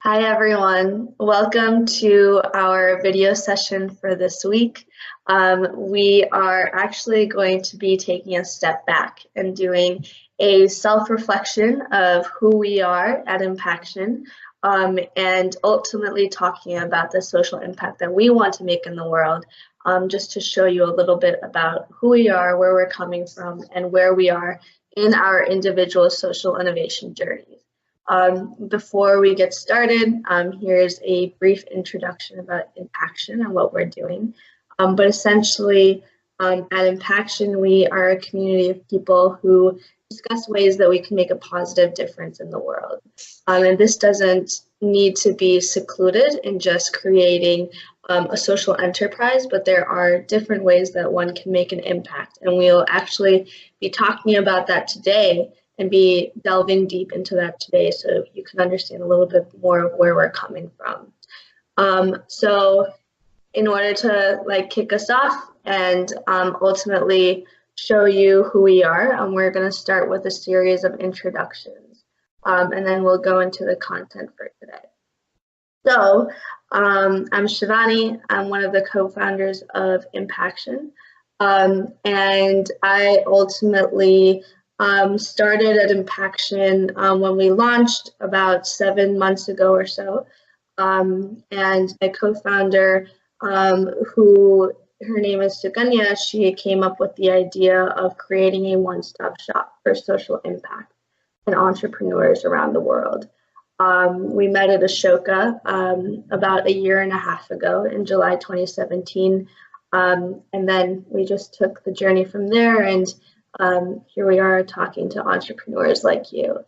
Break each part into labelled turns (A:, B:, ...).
A: Hi, everyone. Welcome to our video session for this week. We are actually going to be taking a step back and doing a self-reflection of who we are at Impaction, and ultimately talking about the social impact that we want to make in the world, just to show you a little bit about who we are, where we're coming from, and where we are in our individual social innovation journeys. Before we get started, here's a brief introduction about Impaction and what we're doing. But essentially, at Impaction, we are a community of people who discuss ways that we can make a positive difference in the world. And this doesn't need to be secluded in just creating a social enterprise, but there are different ways that one can make an impact. And we'll actually be talking about that today and be delving deep into that today so you can understand a little bit more of where we're coming from. So in order to kick us off and ultimately show you who we are, we're going to start with a series of introductions, and then we'll go into the content for today. So I'm Shivani. I'm one of the co-founders of Impaction, and I ultimately started at Impaction when we launched about 7 months ago or so. And my co-founder, who her name is Suganya, she came up with the idea of creating a one-stop shop for social impact and entrepreneurs around the world. We met at Ashoka about 1.5 years ago in July 2017. And then we just took the journey from there, and here we are talking to entrepreneurs like you.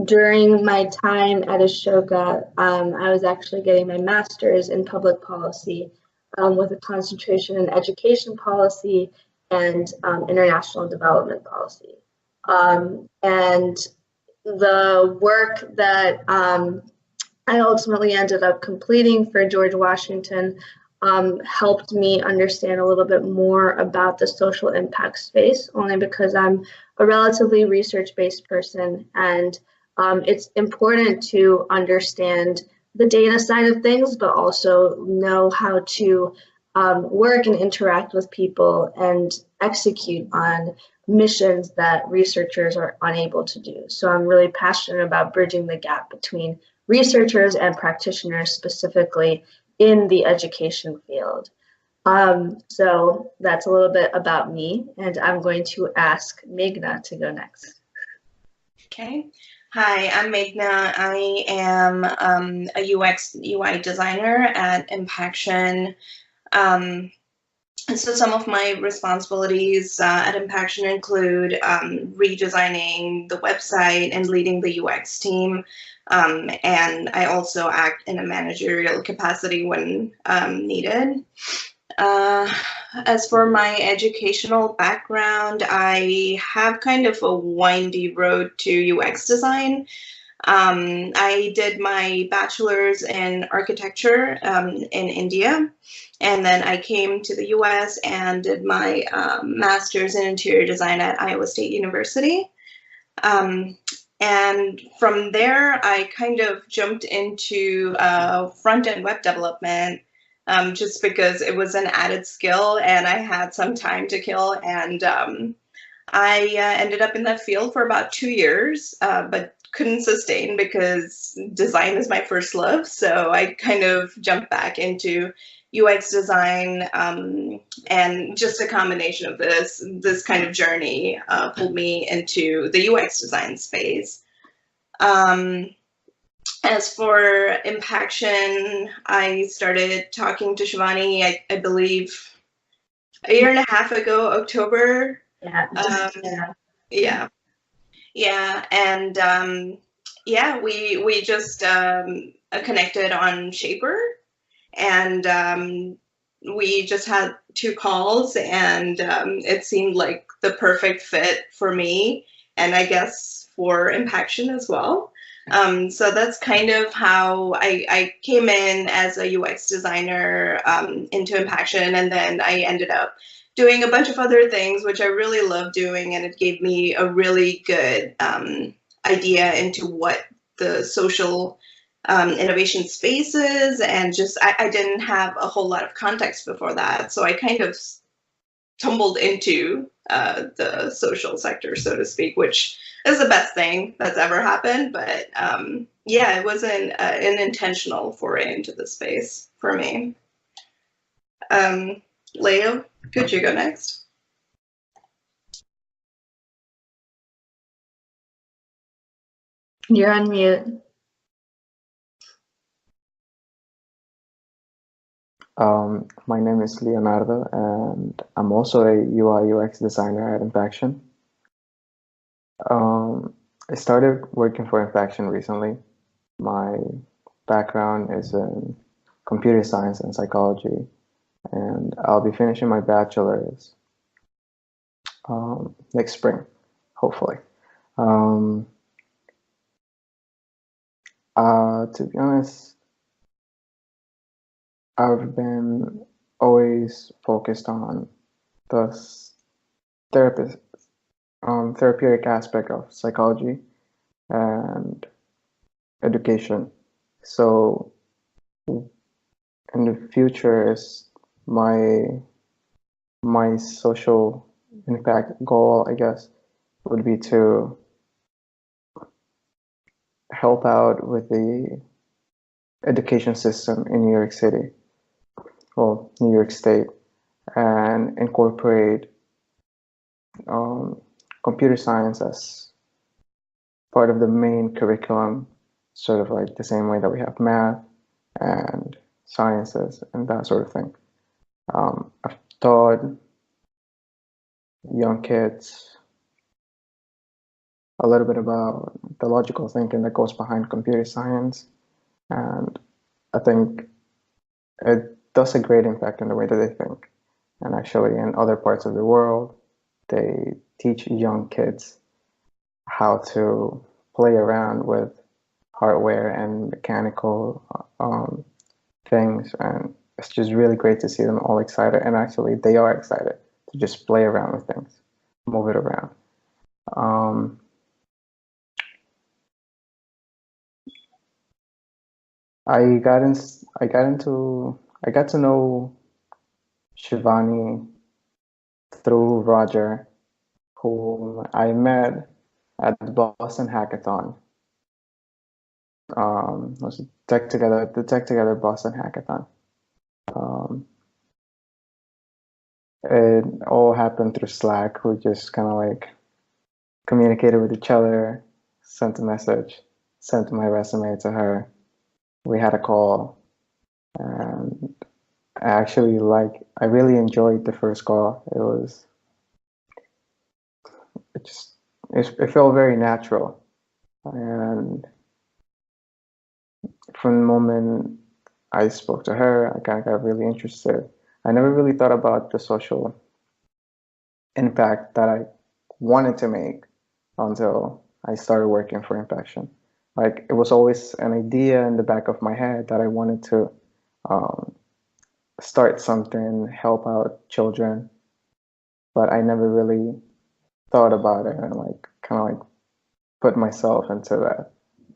A: During my time at Ashoka, I was actually getting my master's in public policy with a concentration in education policy and international development policy. And the work that I ultimately ended up completing for George Washington helped me understand a little bit more about the social impact space, only because I'm a relatively research-based person, and it's important to understand the data side of things, but also know how to work and interact with people and execute on missions that researchers are unable to do. So I'm really passionate about bridging the gap between researchers and practitioners, specifically in the education field. So that's a little bit about me, and I'm going to ask Meghna to go next.
B: Okay. Hi, I'm Meghna. I am a UX UI designer at Impaction. So some of my responsibilities at Impaction include redesigning the website and leading the UX team. And I also act in a managerial capacity when needed. As for my educational background, I have kind of a windy road to UX design. I did my bachelor's in architecture in India, and then I came to the US and did my master's in interior design at Iowa State University. And from there, I kind of jumped into front-end web development just because it was an added skill and I had some time to kill. And I ended up in that field for about 2 years, but couldn't sustain because design is my first love. So I kind of jumped back into UX design, and just a combination of this kind of journey pulled me into the UX design space. As for Impaction, I started talking to Shivani, I believe, 1.5 years ago, October. Yeah, and we just connected on Shaper, and we just had 2 calls, and it seemed like the perfect fit for me, and I guess for Impaction as well. So that's kind of how I came in as a UX designer into Impaction, and then I ended up doing a bunch of other things, which I really love doing, and it gave me a really good idea into what the social innovation spaces, and just I didn't have a whole lot of context before that. So I kind of tumbled into the social sector, so to speak, which is the best thing that's ever happened. But yeah, it wasn't an intentional foray into the space for me. Leo, could you go next?
A: You're on mute.
C: My name is Leonardo, and I'm also a UI UX designer at Impaction. I started working for Impaction recently. My background is in computer science and psychology, and I'll be finishing my bachelor's next spring, hopefully. To be honest, I've been always focused on the therapeutic aspect of psychology and education. So in the future, is my social impact goal, I guess, would be to help out with the education system in New York City, well, New York State, and incorporate computer science as part of the main curriculum, sort of like the same way that we have math and sciences and that sort of thing. I've taught young kids a little bit about the logical thinking that goes behind computer science, and I think it does a great impact in the way that they think. And actually, in other parts of the world, they teach young kids how to play around with hardware and mechanical things, and it's just really great to see them all excited. And actually, they are excited to just play around with things, move it around. I got to know Shivani through Roger, whom I met at the Boston Hackathon. It was the Tech Together Boston Hackathon. It all happened through Slack. We just kind of like communicated with each other, sent a message, sent my resume to her. We had a call, and I really enjoyed the first call. It felt very natural, and from the moment I spoke to her, I kind of got really interested. I never really thought about the social impact that I wanted to make until I started working for Impaction. Like, it was always an idea in the back of my head that I wanted to start something, help out children, but I never really thought about it and put myself into that.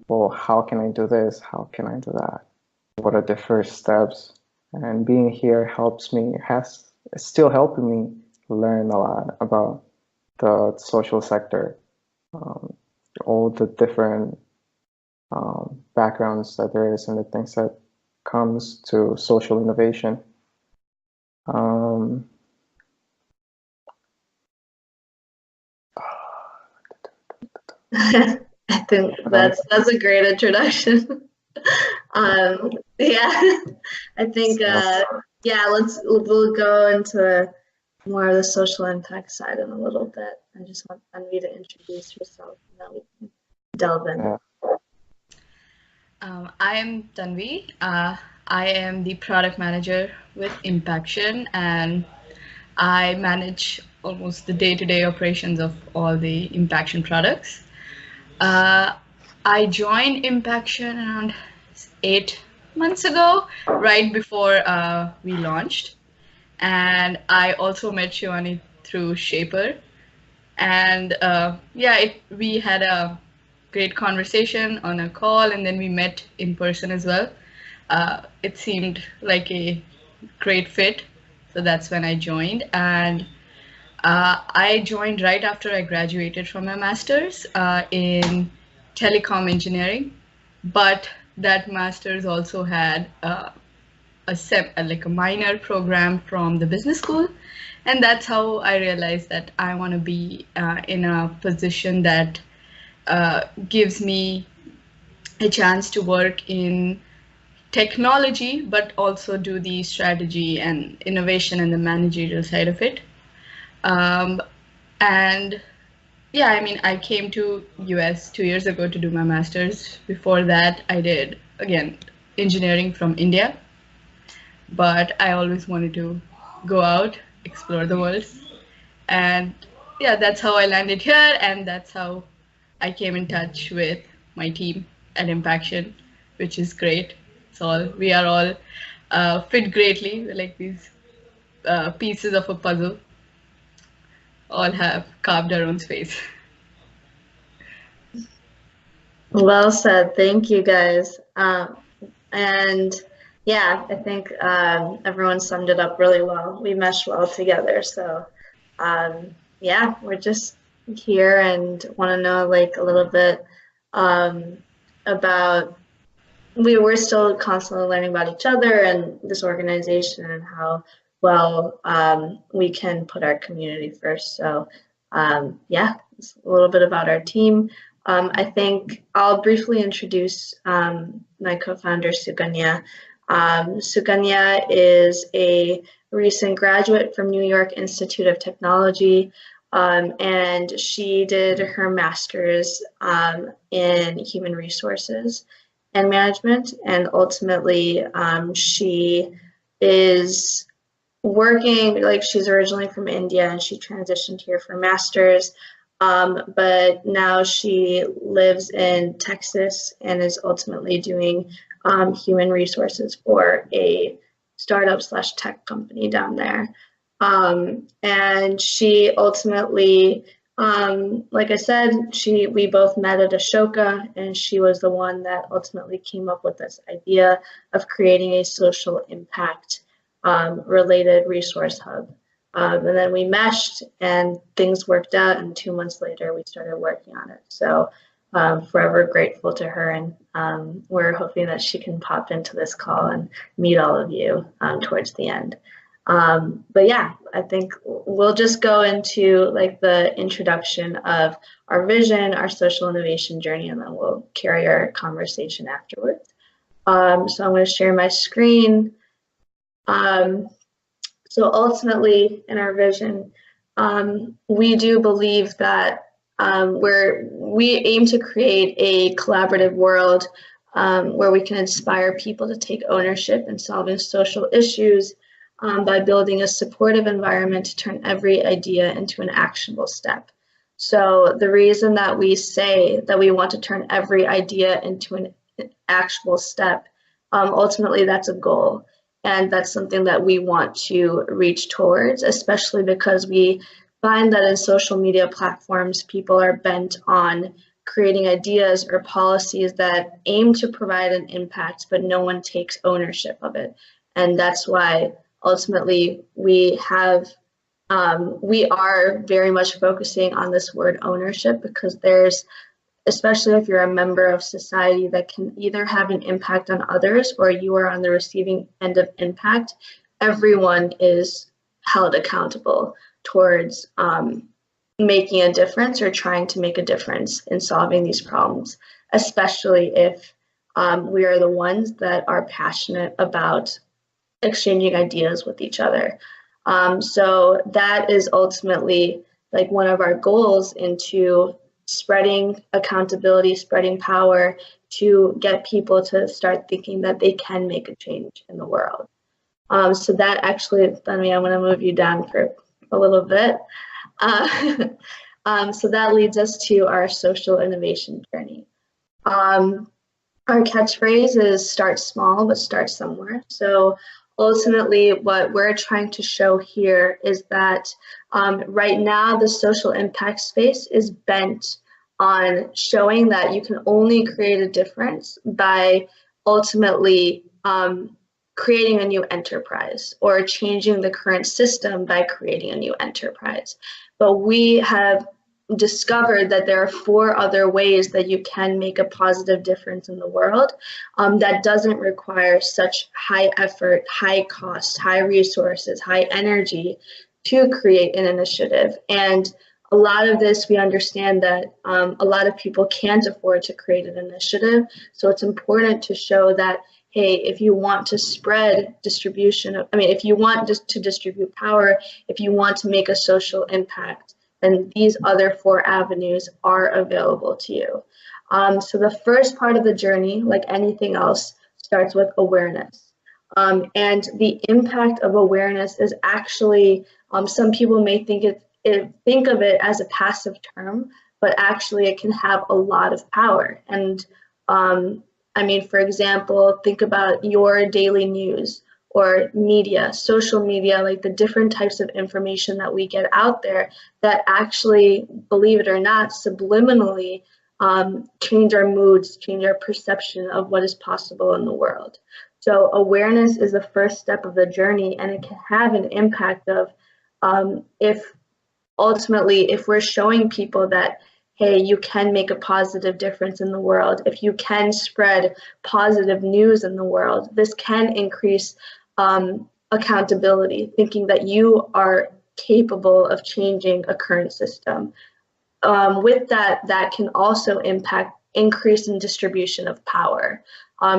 C: Well, how can I do this? How can I do that? What are the first steps? And being here it's still helping me learn a lot about the social sector, all the different backgrounds that there is and the things that comes to social innovation.
A: I think that's a great introduction. Yeah, I think we'll go into more of the social impact side in a little bit. I just want Anvi to introduce yourself, and then we can delve in.
C: Yeah.
D: I am Tanvi. I am the product manager with Impaction, and I manage almost the day-to-day operations of all the Impaction products. I joined Impaction around 8 months ago, right before we launched. And I also met Shivani through Shaper. And we had a great conversation on a call, and then we met in person as well. It seemed like a great fit, so that's when I joined. And I joined right after I graduated from my master's in telecom engineering, but that master's also had like a minor program from the business school, and that's how I realized that I want to be in a position that gives me a chance to work in technology, but also do the strategy and innovation and the managerial side of it. And yeah, I mean, I came to US 2 years ago to do my master's. Before that, I did, again, engineering from India. But I always wanted to go out, explore the world. And yeah, that's how I landed here, and that's how I came in touch with my team at Impaction, which is great. We are all fit greatly. We're like these pieces of a puzzle, all have carved our own space.
A: Well said. Thank you, guys. And yeah, I think everyone summed it up really well. We meshed well together. So yeah, we're just here and want to know like a little bit about, we're still constantly learning about each other and this organization and how well we can put our community first. So yeah, it's a little bit about our team. I think I'll briefly introduce my co-founder, Suganya. Suganya is a recent graduate from New York Institute of Technology, and she did her master's in human resources and management, and ultimately she is working, like she's originally from India and she transitioned here for master's, but now she lives in Texas and is ultimately doing human resources for a startup / tech company down there. And she ultimately, like I said, we both met at Ashoka, and she was the one that ultimately came up with this idea of creating a social impact related resource hub. And then we meshed and things worked out, and 2 months later we started working on it. So forever grateful to her, and we're hoping that she can pop into this call and meet all of you towards the end. But yeah, I think we'll just go into like the introduction of our vision, our social innovation journey, and then we'll carry our conversation afterwards. So I'm going to share my screen. So ultimately in our vision, we do believe that we aim to create a collaborative world where we can inspire people to take ownership in solving social issues by building a supportive environment to turn every idea into an actionable step. So the reason that we say that we want to turn every idea into an actual step, ultimately that's a goal. And that's something that we want to reach towards, especially because we find that in social media platforms, people are bent on creating ideas or policies that aim to provide an impact, but no one takes ownership of it. And that's why ultimately we are very much focusing on this word ownership, because there's, especially if you're a member of society that can either have an impact on others or you are on the receiving end of impact, everyone is held accountable towards making a difference or trying to make a difference in solving these problems, especially if we are the ones that are passionate about exchanging ideas with each other. So that is ultimately like one of our goals into spreading accountability, spreading power to get people to start thinking that they can make a change in the world. So that actually, Thanvi, I'm going to move you down for a little bit. So that leads us to our social innovation journey. Our catchphrase is start small, but start somewhere. So ultimately, what we're trying to show here is that right now the social impact space is bent on showing that you can only create a difference by ultimately creating a new enterprise, or changing the current system by creating a new enterprise. But we have discovered that there are 4 other ways that you can make a positive difference in the world that doesn't require such high effort, high cost, high resources, high energy to create an initiative. And a lot of this, we understand that a lot of people can't afford to create an initiative. So it's important to show that, hey, if you want to spread distribution, if you want to distribute power, if you want to make a social impact, then these other 4 avenues are available to you. So the first part of the journey, like anything else, starts with awareness. And the impact of awareness is actually, some people may think of it as a passive term, but actually it can have a lot of power. And for example, think about your daily news or media, social media, like the different types of information that we get out there that actually, believe it or not, subliminally change our moods, change our perception of what is possible in the world. So awareness is the first step of the journey, and it can have an impact of if we're showing people that, hey, you can make a positive difference in the world, if you can spread positive news in the world, this can increase accountability, thinking that you are capable of changing a current system. With that can also impact increase in distribution of power,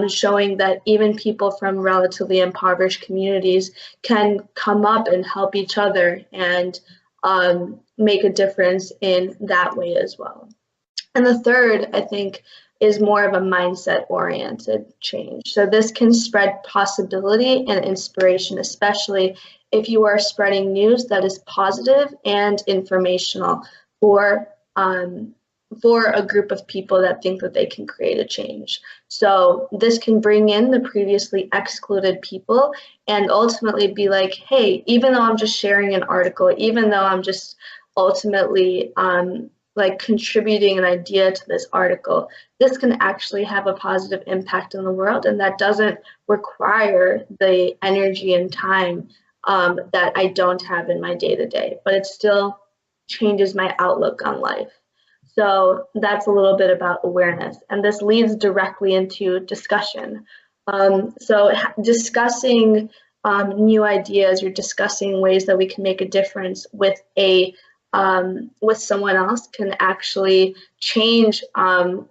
A: showing that even people from relatively impoverished communities can come up and help each other and make a difference in that way as well. And the third, I think, is more of a mindset-oriented change. So this can spread possibility and inspiration, especially if you are spreading news that is positive and informational for a group of people that think that they can create a change. So this can bring in the previously excluded people and ultimately be like, hey, even though I'm just sharing an article, even though I'm just ultimately contributing an idea to this article, this can actually have a positive impact in the world, and that doesn't require the energy and time that I don't have in my day-to-day, but it still changes my outlook on life. So that's a little bit about awareness, and this leads directly into discussion. So discussing new ideas, or discussing ways that we can make a difference with someone else can actually change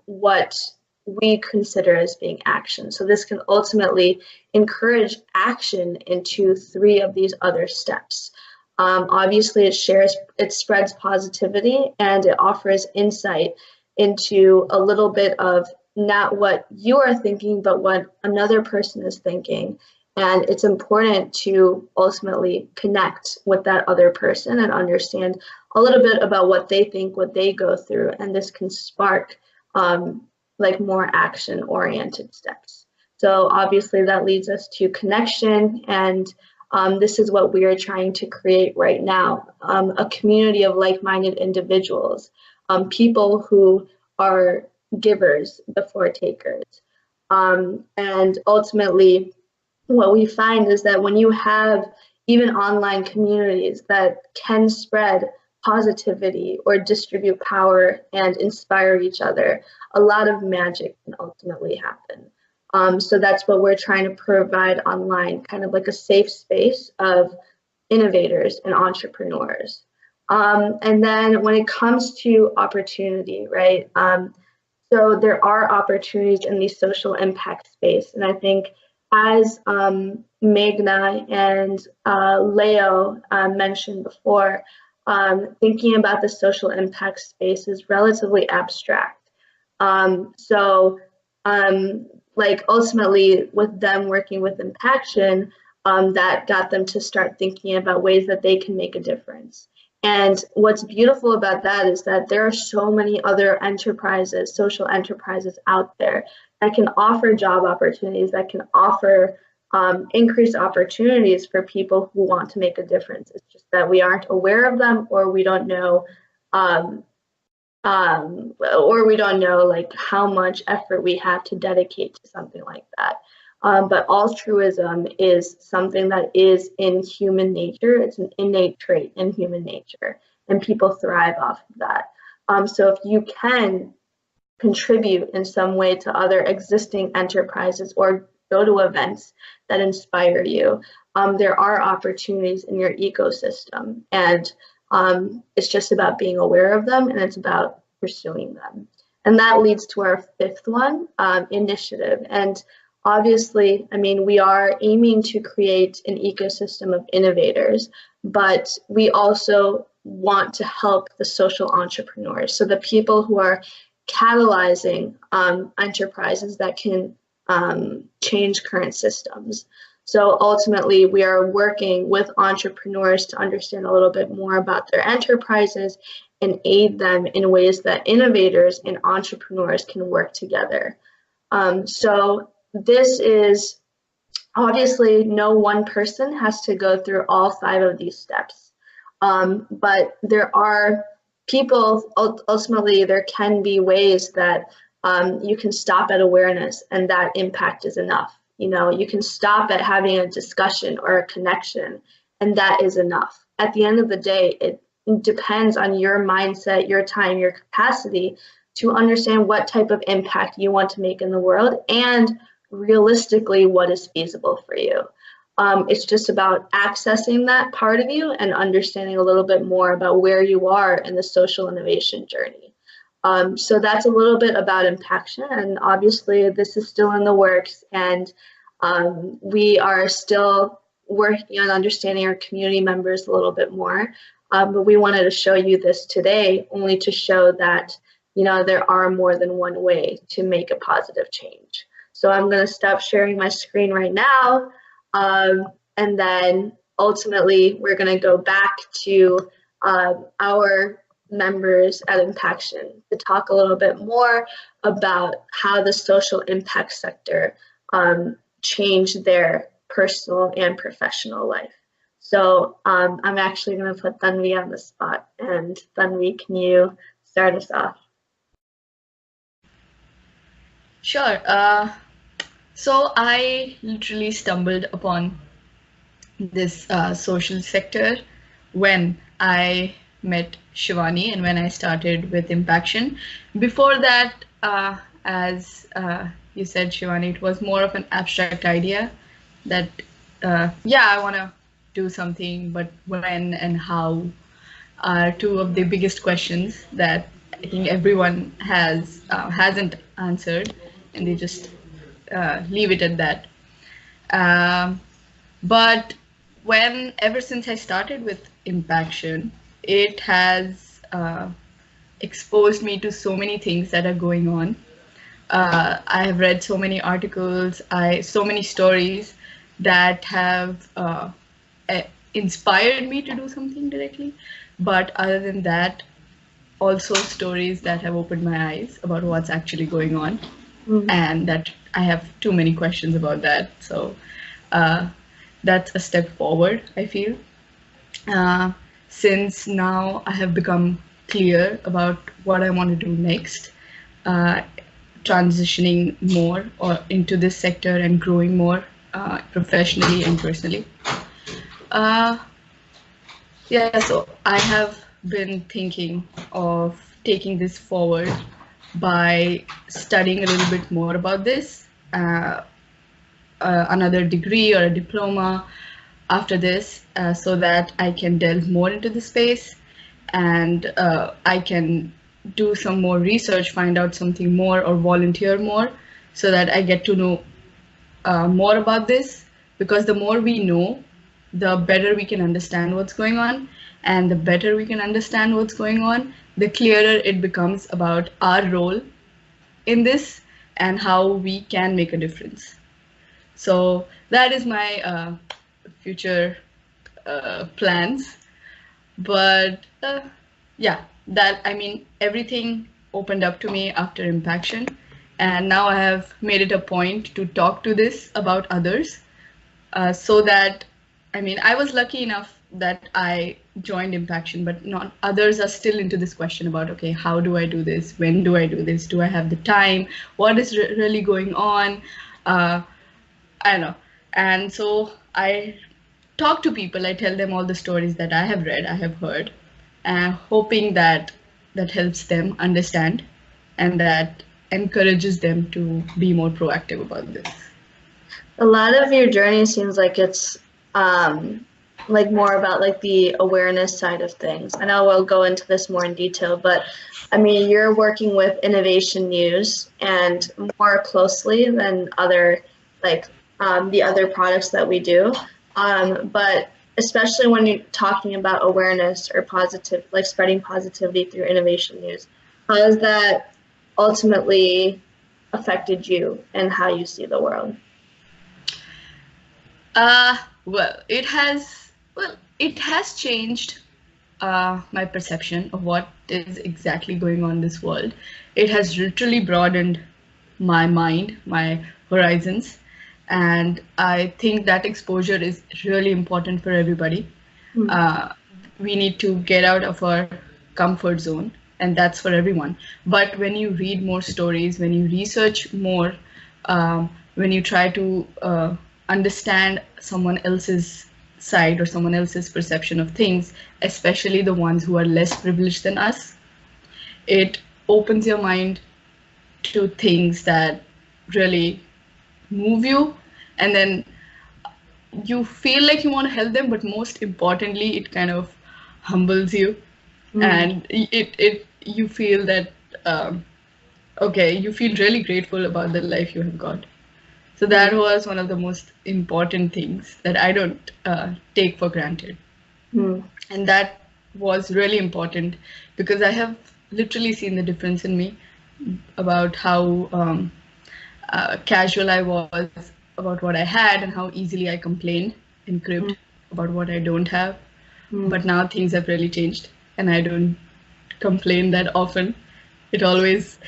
A: what we consider as being action. So this can ultimately encourage action into 3 of these other steps. Obviously, it spreads positivity, and it offers insight into a little bit of not what you are thinking, but what another person is thinking. And it's important to ultimately connect with that other person and understand a little bit about what they think, what they go through, and this can spark more action-oriented steps. So obviously that leads us to connection, and this is what we are trying to create right now, a community of like-minded individuals, people who are givers before takers. And ultimately, what we find is that when you have even online communities that can spread positivity or distribute power and inspire each other, a lot of magic can ultimately happen. So that's what we're trying to provide online, kind of like a safe space of innovators and entrepreneurs. And then when it comes to opportunity, right? So there are opportunities in the social impact space. And I think as Meghna and Leo mentioned before, thinking about the social impact space is relatively abstract. Ultimately with them working with Impaction, that got them to start thinking about ways that they can make a difference. And what's beautiful about that is that there are so many other enterprises, social enterprises out there that can offer job opportunities, that can offer increased opportunities for people who want to make a difference. It's just that we aren't aware of them, or we don't know or we don't know like how much effort we have to dedicate to something like that. But altruism is something that is in human nature. It's an innate trait in human nature, and people thrive off of that. So if you can contribute in some way to other existing enterprises or go to events that inspire you, there are opportunities in your ecosystem, and it's just about being aware of them, and it's about pursuing them. And that leads to our fifth one, initiative. And obviously, I mean, we are aiming to create an ecosystem of innovators, but we also want to help the social entrepreneurs. So the people who are catalyzing enterprises that can change current systems. So ultimately, we are working with entrepreneurs to understand a little bit more about their enterprises and aid them in ways that innovators and entrepreneurs can work together. So this is obviously no one person has to go through all 5 of these steps, but there are people, ultimately there can be ways that you can stop at awareness, and that impact is enough. You know, you can stop at having a discussion or a connection, and that is enough. At the end of the day, it depends on your mindset, your time, your capacity to understand what type of impact you want to make in the world, and realistically what is feasible for you. It's just about accessing that part of you and understanding a little bit more about where you are in the social innovation journey. So that's a little bit about Impaction, and obviously this is still in the works, and we are still working on understanding our community members a little bit more. But we wanted to show you this today only to show that, you know, there are more than one way to make a positive change. So I'm going to stop sharing my screen right now, and then ultimately we're going to go back to our members at Impaction to talk a little bit more about how the social impact sector changed their personal and professional life. So I'm actually going to put Tanvi on the spot, and Tanvi, can you start us off?
D: Sure. So I literally stumbled upon this social sector when I met Shivani and when I started with Impaction. Before that, as you said, Shivani, it was more of an abstract idea that, yeah, I want to do something, but when and how are 2 of the biggest questions that I think everyone hasn't answered, and they just leave it at that. But ever since I started with Impaction, it has exposed me to so many things that are going on. I have read so many articles, so many stories that have inspired me to do something directly. But other than that, also stories that have opened my eyes about what's actually going on, and that I have too many questions about that. So that's a step forward, I feel. Since now I have become clear about what I want to do next, transitioning more into this sector and growing more professionally and personally. Yeah, so I have been thinking of taking this forward by studying a little bit more about this, another degree or a diploma after this, so that I can delve more into the space, and I can do some more research, find out something more, or volunteer more, so that I get to know more about this. Because the more we know, the better we can understand what's going on, and the better we can understand what's going on, the clearer it becomes about our role in this and how we can make a difference. So that is my future plans. But yeah, everything opened up to me after Impaction, and now I have made it a point to talk to this about others, so that, I was lucky enough that I joined Impaction, but not others are still into this question about, okay, how do I do this? When do I do this? Do I have the time? What is really going on? I don't know. And so I talk to people. I tell them all the stories that I have read, I have heard, hoping that that helps them understand and that encourages them to be more proactive about this.
A: A lot of your journey seems like it's like more about like the awareness side of things. I know we'll go into this more in detail, but I mean, you're working with Innovation News and more closely than other like the other products that we do. But especially when you're talking about awareness or positive, like spreading positivity through Innovation News, how has that ultimately affected you and how you see the world?
D: Well, it has changed my perception of what is exactly going on in this world. It has literally broadened my mind, my horizons, and I think that exposure is really important for everybody. We need to get out of our comfort zone, and that's for everyone. But when you read more stories, when you research more, when you try to understand someone else's side or someone else's perception of things, especially the ones who are less privileged than us, it opens your mind to things that really move you, and then you feel like you want to help them, but most importantly, it kind of humbles you, and you feel that okay, you feel really grateful about the life you have got. So that was one of the most important things that I don't take for granted. And that was really important because I have literally seen the difference in me about how casual I was about what I had and how easily I complained and cribbed about what I don't have. But now things have really changed and I don't complain that often. It always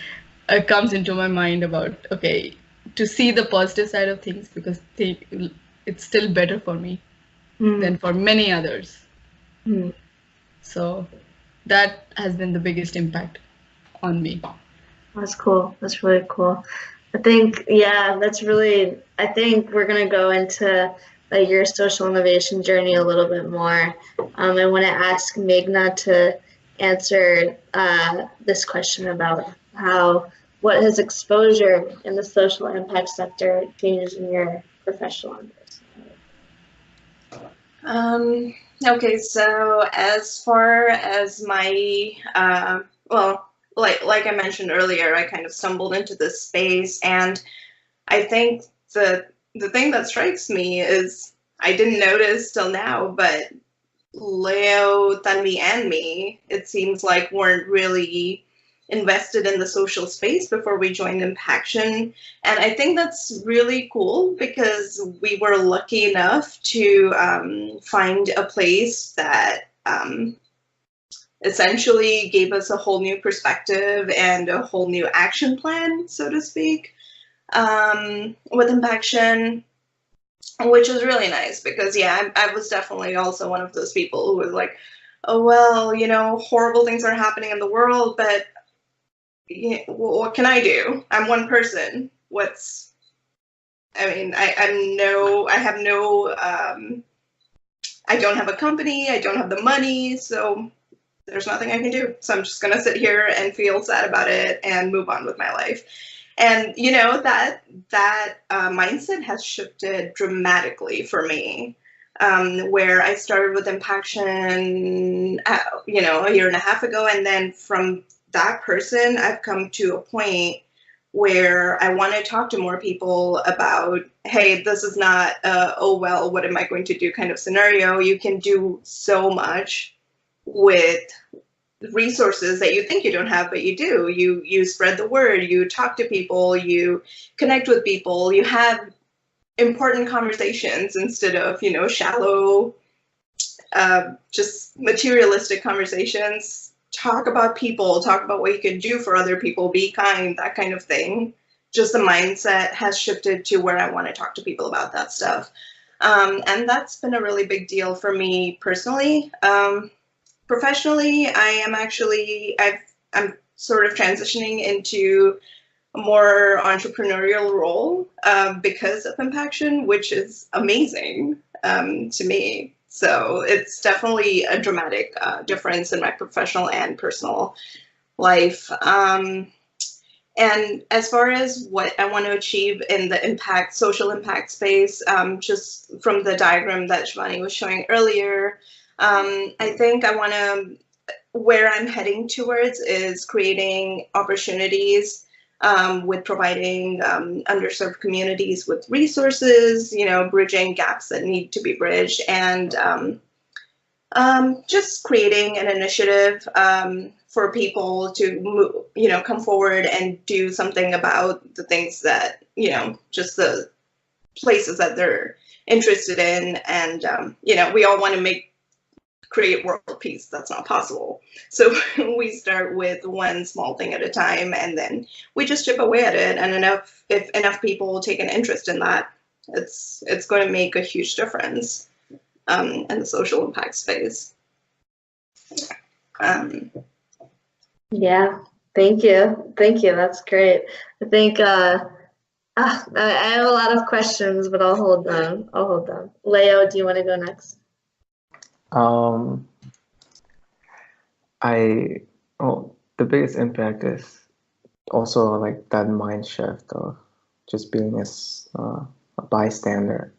D: comes into my mind about, okay, to see the positive side of things because it's still better for me than for many others. So that has been the biggest impact on me.
A: That's cool. That's really cool. I think, yeah, I think we're going to go into like your social innovation journey a little bit more. I want to ask Meghna to answer this question about what has exposure in the social impact sector changed in your professional understanding?
B: Okay, so as far as my, like I mentioned earlier, I kind of stumbled into this space, and I think the thing that strikes me is I didn't notice till now, but Leo, Tanvi, and me, it seems like weren't really invested in the social space before we joined Impaction. And I think that's really cool because we were lucky enough to find a place that essentially gave us a whole new perspective and a whole new action plan, so to speak, with Impaction, which was really nice because, yeah, I was definitely also one of those people who was like, oh, well, horrible things are happening in the world, but what can I do? I'm one person. I don't have a company, I don't have the money, so there's nothing I can do. So I'm just going to sit here and feel sad about it and move on with my life. And, that mindset has shifted dramatically for me, where I started with Impaction, a year and a half ago. And then from that person, I've come to a point where I want to talk to more people about, hey, this is not oh, well, what am I going to do kind of scenario. You can do so much with resources that you think you don't have, but you do. You spread the word, you talk to people, you connect with people, you have important conversations instead of, shallow, just materialistic conversations. Talk about people, talk about what you can do for other people, be kind, that kind of thing. Just the mindset has shifted to where I want to talk to people about that stuff. And that's been a really big deal for me personally. Professionally, I'm sort of transitioning into a more entrepreneurial role because of Impaction, which is amazing to me. So it's definitely a dramatic difference in my professional and personal life. And as far as what I want to achieve in the social impact space, just from the diagram that Shivani was showing earlier, I think where I'm heading towards is creating opportunities with providing underserved communities with resources, bridging gaps that need to be bridged, and just creating an initiative for people to come forward and do something about the things that, just the places that they're interested in. And, we all want to create world peace. That's not possible. So we start with one small thing at a time, and then we just chip away at it. And if enough people take an interest in that, it's going to make a huge difference in the social impact space.
A: Yeah, thank you. That's great. I think I have a lot of questions, but I'll hold them. Leo, do you want to go next?
C: The biggest impact is also like that mind shift of just being a bystander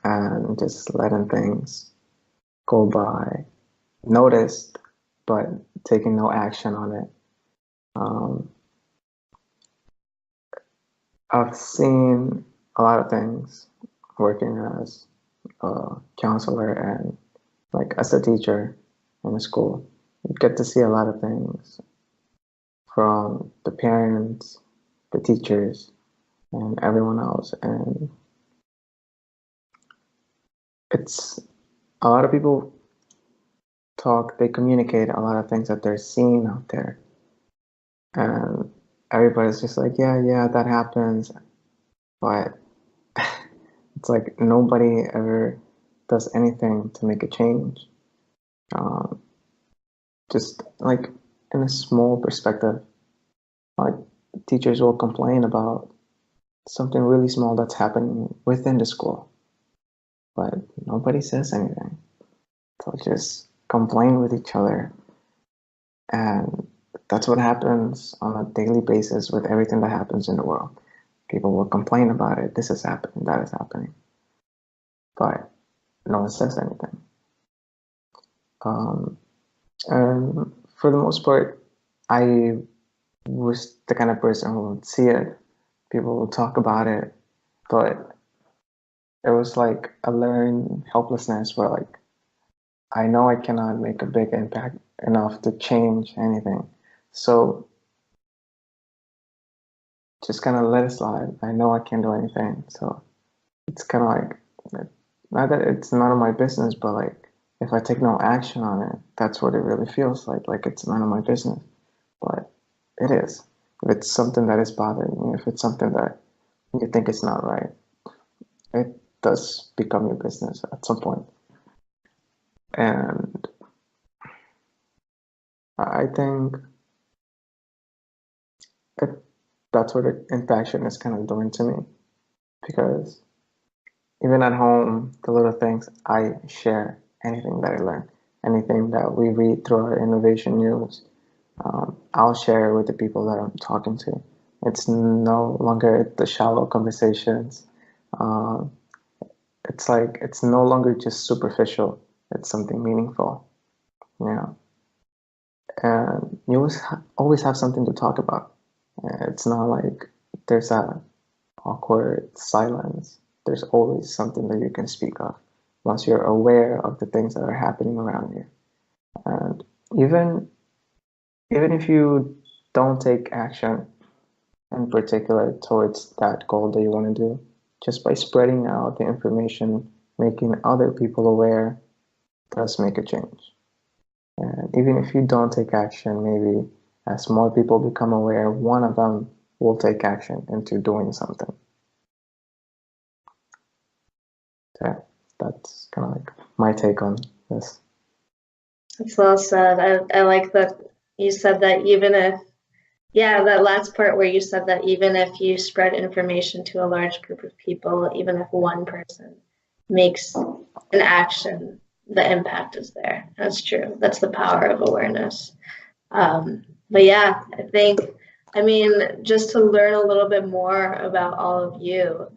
C: and just letting things go by, noticed, but taking no action on it. I've seen a lot of things working as a counselor and like as a teacher in a school. You get to see a lot of things from the parents, the teachers, and everyone else. And it's a lot of people they communicate a lot of things that they're seeing out there. And everybody's just like, yeah, that happens. But it's like nobody ever does anything to make a change. Just like in a small perspective, like teachers will complain about something really small that's happening within the school, but nobody says anything. They'll just complain with each other. And that's what happens on a daily basis with everything that happens in the world. People will complain about it. This is happening, that is happening. But no one says anything. And for the most part, I was the kind of person who would see it. People would talk about it, but it was like a learned helplessness where like, I know I cannot make a big impact enough to change anything. So just kind of let it slide. I know I can't do anything. So it's kind of like, not that it's none of my business, but like, if I take no action on it, that's what it really feels like it's none of my business. But it is. If it's something that is bothering me, if it's something that you think is not right, it does become your business at some point. And I think that's what Impaction is kind of doing to me. Because even at home, the little things I share, anything that I learn, anything that we read through our innovation news, I'll share with the people that I'm talking to. It's no longer the shallow conversations. It's like, it's no longer just superficial. It's something meaningful, and you always have something to talk about. It's not like there's a awkward silence. There's always something that you can speak of once you're aware of the things that are happening around you. And even if you don't take action in particular towards that goal that you want to do, just by spreading out the information, making other people aware, does make a change. And even if you don't take action, maybe as more people become aware, one of them will take action into doing something. Yeah, that's kind of like my take on this.
A: That's well said. I like that you said that even if, yeah, that last part where you said that even if you spread information to a large group of people, even if one person makes an action, the impact is there. That's true. That's the power of awareness. But yeah, I mean, just to learn a little bit more about all of you,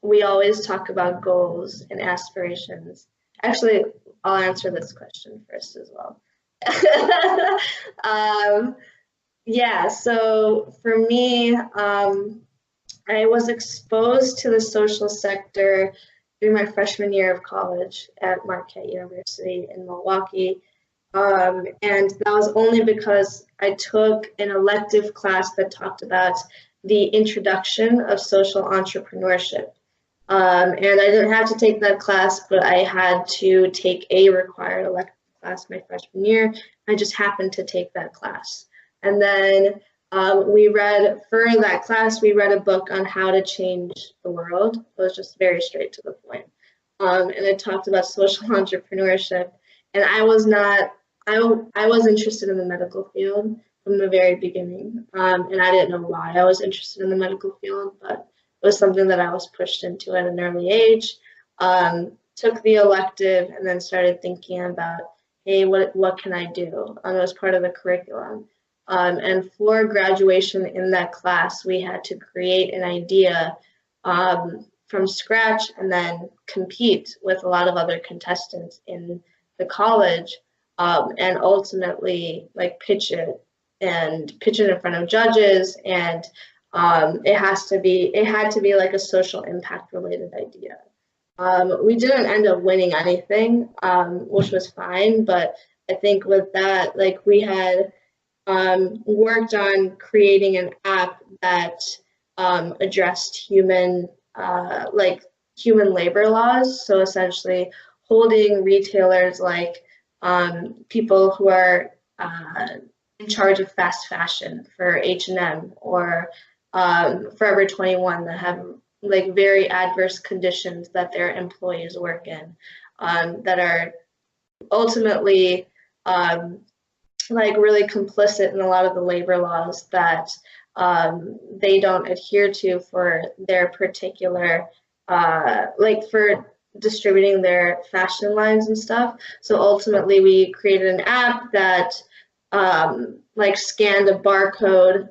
A: we always talk about goals and aspirations. Actually, I'll answer this question first as well. Yeah, so for me, I was exposed to the social sector through my freshman year of college at Marquette University in Milwaukee. And that was only because I took an elective class that talked about the introduction of social entrepreneurship. And I didn't have to take that class, but I had to take a required elective class my freshman year. I just happened to take that class. And then for that class, we read a book on how to change the world. It was just very straight to the point. And it talked about social entrepreneurship. And I was interested in the medical field from the very beginning. And I didn't know why I was interested in the medical field, but it was something that I was pushed into at an early age. Took the elective and then started thinking about, hey, what can I do? It was part of the curriculum. And for graduation in that class, we had to create an idea from scratch and then compete with a lot of other contestants in the college, and ultimately like pitch it in front of judges. And it had to be like a social impact related idea. We didn't end up winning anything, which was fine, but I think with that, like we had worked on creating an app that addressed human labor laws. So essentially holding retailers like people who are in charge of fast fashion for H&M or Forever 21 that have like very adverse conditions that their employees work in, that are ultimately like really complicit in a lot of the labor laws that they don't adhere to for their particular, like for distributing their fashion lines and stuff. So ultimately we created an app that like scanned a barcode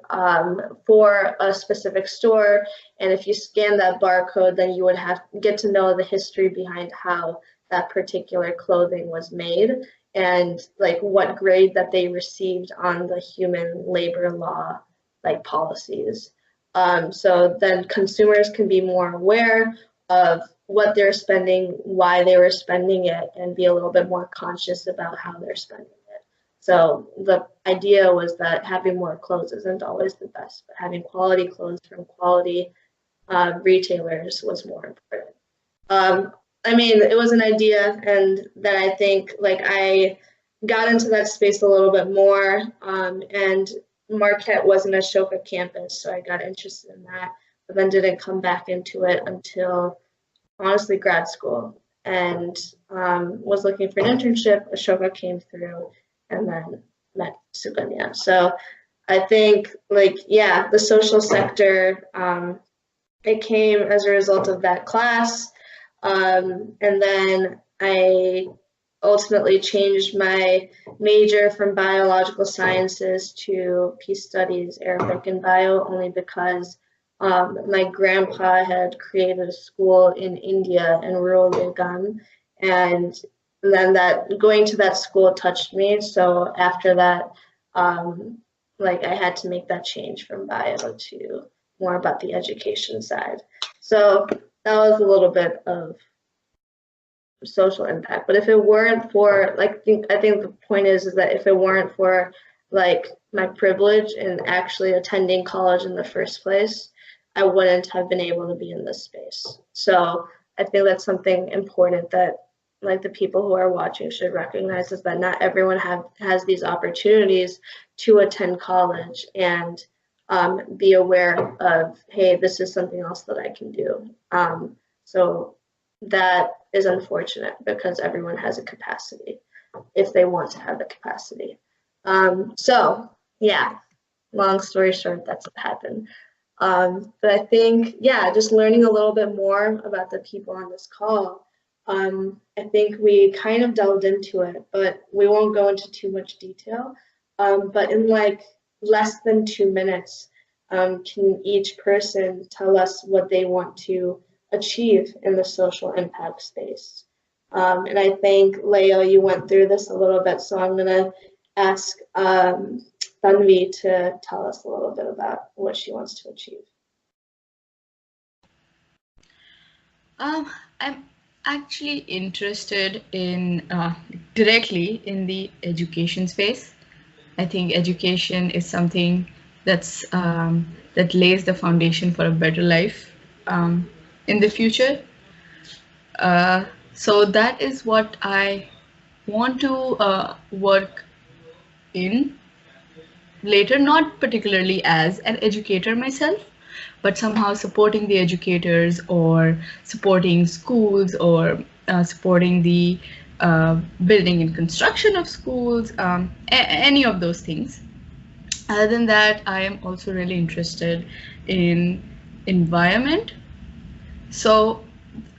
A: for a specific store, and if you scan that barcode, then you would get to know the history behind how that particular clothing was made and like what grade that they received on the human labor law like policies. So then consumers can be more aware of what they're spending, why they were spending it, and be a little bit more conscious about how they're spending it. So the idea was that having more clothes isn't always the best, but having quality clothes from quality retailers was more important. I mean, it was an idea, and that I think like I got into that space a little bit more, and Marquette wasn't a Ashoka campus, so I got interested in that, but then didn't come back into it until honestly grad school, and was looking for an internship. Ashoka came through, and then met Suganya. So I think like, yeah, the social sector, it came as a result of that class. And then I ultimately changed my major from biological sciences to peace studies, Arabic and bio, only because my grandpa had created a school in India in rural Begum, and then that going to that school touched me. So after that, like I had to make that change from bio to more about the education side. So that was a little bit of social impact. But if it weren't for like, I think the point is that if it weren't for like my privilege in actually attending college in the first place, I wouldn't have been able to be in this space. So I think that's something important that like the people who are watching should recognize, is that not everyone has these opportunities to attend college and be aware of, hey, this is something else that I can do. So that is unfortunate because everyone has a capacity if they want to have the capacity. So yeah, long story short, that's what happened. But I think, yeah, just learning a little bit more about the people on this call. I think we kind of delved into it, but we won't go into too much detail. But in like less than 2 minutes, can each person tell us what they want to achieve in the social impact space? And I think, Leo, you went through this a little bit, so I'm going to ask Tanvi to tell us a little bit about what she wants to achieve.
D: I'm actually interested in directly in the education space. I think education is something that's that lays the foundation for a better life in the future. So that is what I want to work in later, not particularly as an educator myself, but somehow supporting the educators or supporting schools or supporting the building and construction of schools, any of those things. Other than that, I am also really interested in environment. So,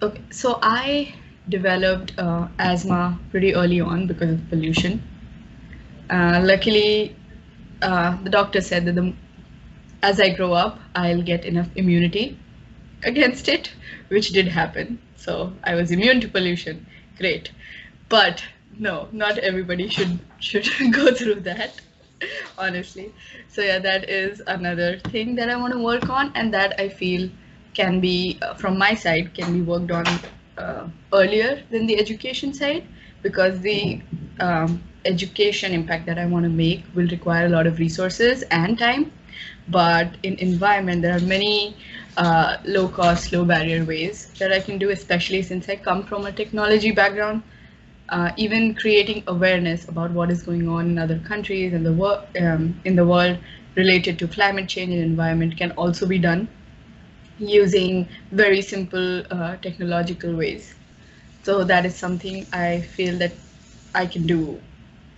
D: okay, so I developed asthma pretty early on because of pollution. Luckily, the doctor said that as I grow up, I'll get enough immunity against it, which did happen. So I was immune to pollution. Great. But no, not everybody should go through that, honestly. So yeah, that is another thing that I want to work on, and that I feel can be, from my side, can be worked on earlier than the education side, because the education impact that I want to make will require a lot of resources and time. But in environment, there are many low cost, low barrier ways that I can do, especially since I come from a technology background. Even creating awareness about what is going on in other countries and in the world related to climate change and environment can also be done using very simple technological ways. So that is something I feel that I can do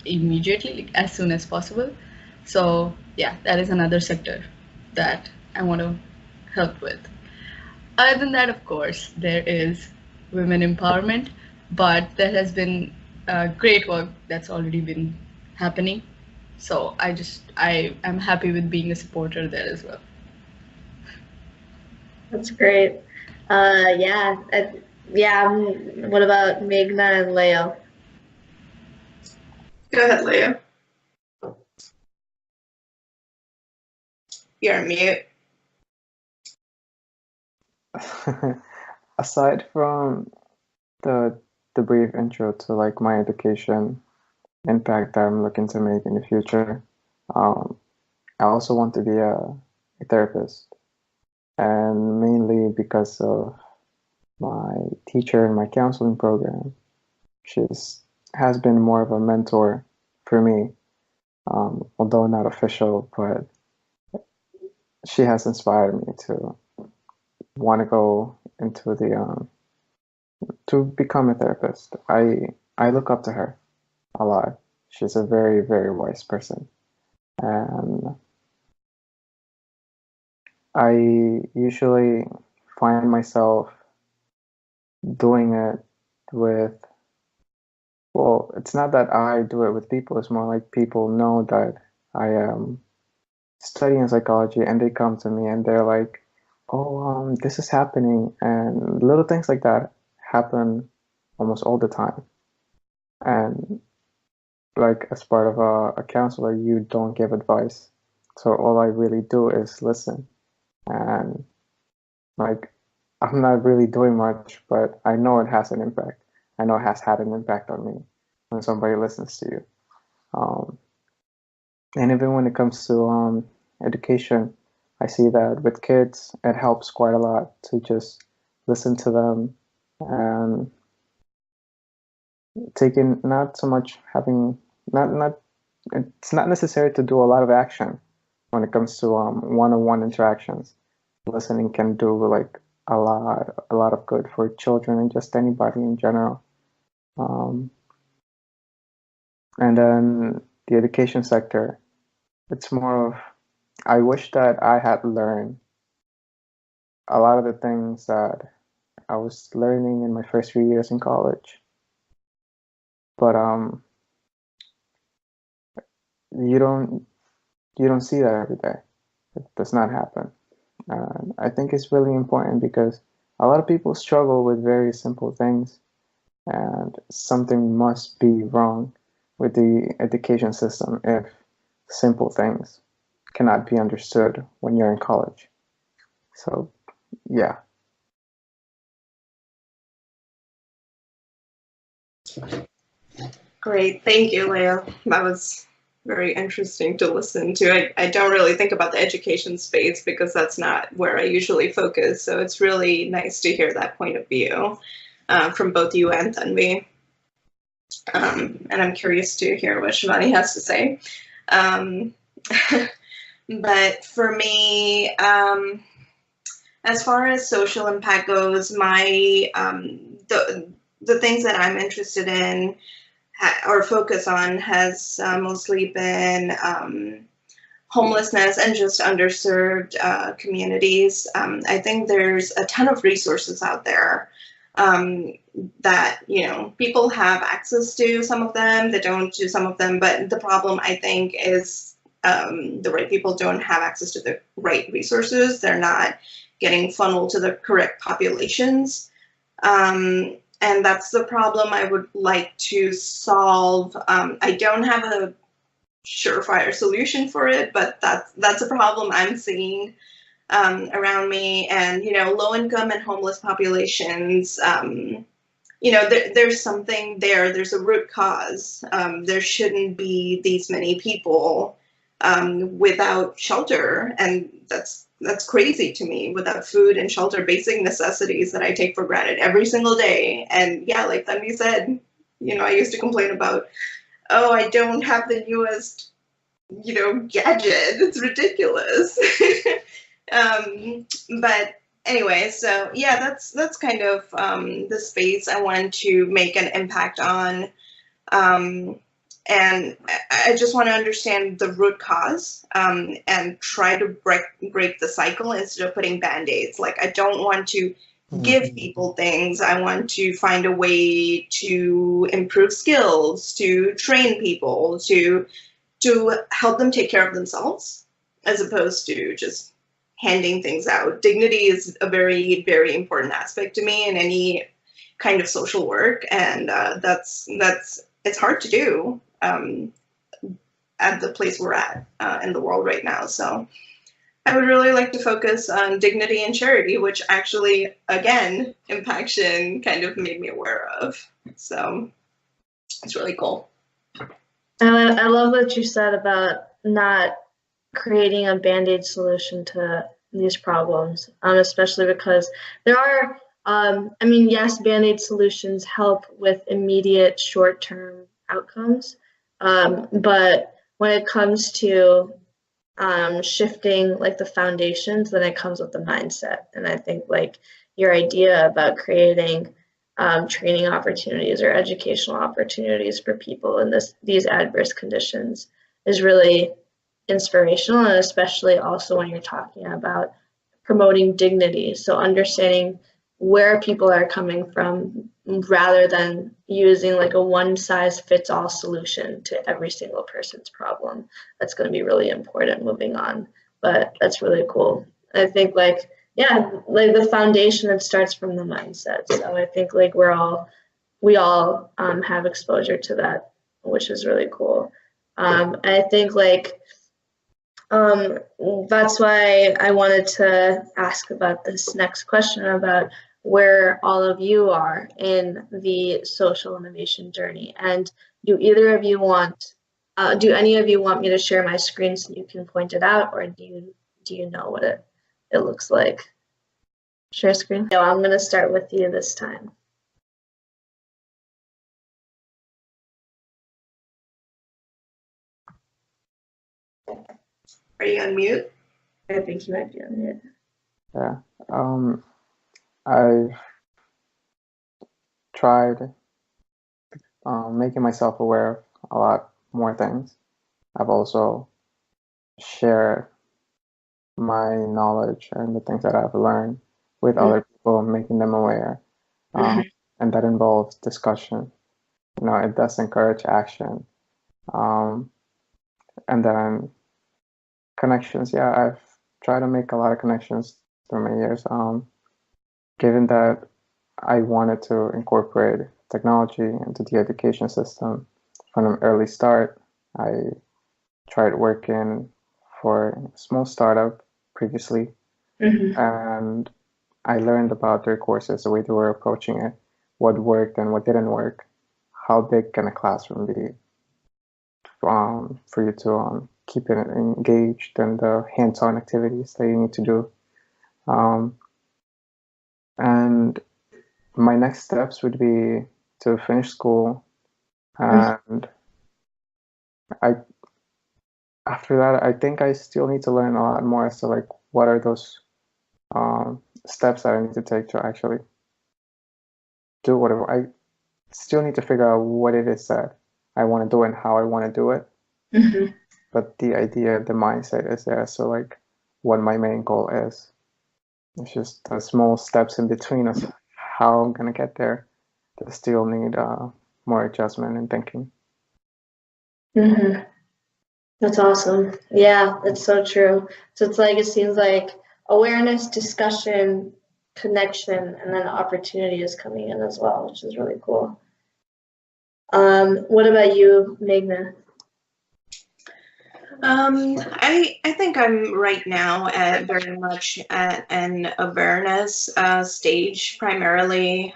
D: immediately, like as soon as possible. So yeah, that is another sector that I want to help with. Other than that, of course, there is women empowerment, but there has been great work that's already been happening. So I am happy with being a supporter there as well.
A: That's great. Yeah, what about Meghna and Leo?
B: Go ahead, Leo. You're on mute.
C: Aside from the brief intro to like my education impact that I'm looking to make in the future, I also want to be a therapist, and mainly because of my teacher in my counseling program. Has been more of a mentor for me, although not official, but she has inspired me to want to go into the to become a therapist. I look up to her a lot. She's a very, very wise person, and I usually find myself doing it with, well, it's not that I do it with people, it's more like people know that I am studying psychology and they come to me and they're like, oh, this is happening, and little things like that happen almost all the time. And like as part of a counselor, you don't give advice. So all I really do is listen. And like, I'm not really doing much, but I know it has an impact. I know it has had an impact on me when somebody listens to you. And even when it comes to education, I see that with kids, it helps quite a lot to just listen to them and taking not so much having not it's not necessary to do a lot of action when it comes to one-on-one interactions. Listening can do like a lot of good for children and just anybody in general. And then the education sector, it's more of, I wish that I had learned a lot of the things that I was learning in my first few years in college. But you don't see that every day. It does not happen. I think it's really important because a lot of people struggle with very simple things, and something must be wrong with the education system if simple things cannot be understood when you're in college. So, yeah.
B: Great, thank you, Leo. That was very interesting to listen to. I don't really think about the education space because that's not where I usually focus. So it's really nice to hear that point of view from both you and Tanvi. And I'm curious to hear what Shivani has to say. But for me, as far as social impact goes, my the things that I'm interested in or focus on has mostly been homelessness and just underserved communities. I think there's a ton of resources out there that, you know, people have access to some of them, they don't to some of them, but the problem I think is the right people don't have access to the right resources. They're not getting funneled to the correct populations. And that's the problem I would like to solve. I don't have a surefire solution for it, but that's a problem I'm seeing around me. And, you know, low income and homeless populations, you know, there's something there. There's a root cause. There shouldn't be these many people without shelter, and that's crazy to me, without food and shelter, basic necessities that I take for granted every single day. And yeah, like Tanvi said, you know, I used to complain about, oh, I don't have the newest, you know, gadget. It's ridiculous. But anyway, so yeah, that's kind of the space I want to make an impact on. And I just want to understand the root cause and try to break the cycle instead of putting band-aids. Like, I don't want to give people things. I want to find a way to improve skills, to train people, to help them take care of themselves, as opposed to just handing things out. Dignity is a very, very important aspect to me in any kind of social work, and it's hard to do at the place we're at in the world right now. So I would really like to focus on dignity and charity, which actually, again, Impaction kind of made me aware of. So it's really cool.
A: I love what you said about not creating a Band-Aid solution to these problems, especially because there are, I mean, yes, Band-Aid solutions help with immediate short-term outcomes, but when it comes to shifting like the foundations, then it comes with the mindset. And I think like your idea about creating training opportunities or educational opportunities for people in these adverse conditions is really inspirational, and especially also when you're talking about promoting dignity. So understanding where people are coming from rather than using like a one-size-fits-all solution to every single person's problem. That's going to be really important moving on. But that's really cool. I think like, yeah, like the foundation, it starts from the mindset. So I think like we all have exposure to that, which is really cool. I think like that's why I wanted to ask about this next question about where all of you are in the social innovation journey. And do either of you want, do any of you want me to share my screen so you can point it out, or do you know what it looks like? Share screen? No, I'm gonna start with you this time.
B: Are you on mute?
A: I think you might be on mute.
C: Yeah. I've tried making myself aware of a lot more things. I've also shared my knowledge and the things that I've learned with other people, making them aware. And that involves discussion. It does encourage action. And then connections. Yeah, I've tried to make a lot of connections through my years. Given that I wanted to incorporate technology into the education system from an early start, I tried working for a small startup previously, and I learned about their courses, the way they were approaching it, what worked and what didn't work, how big can a classroom be for you to keep it engaged, and the hands-on activities that you need to do. And my next steps would be to finish school, and after that, I think I still need to learn a lot more as to like what are those steps that I need to take to actually do whatever. I still need to figure out what it is that I want to do and how I want to do it. But the idea, the mindset is there. So like what my main goal is. It's just the small steps in between us, how I'm gonna get there. That still need more adjustment and thinking.
A: That's awesome. Yeah, that's so true. So it's like, it seems like awareness, discussion, connection, and then opportunity is coming in as well, which is really cool. What about you, Meghna?
B: I think I'm right now very much at an awareness stage primarily,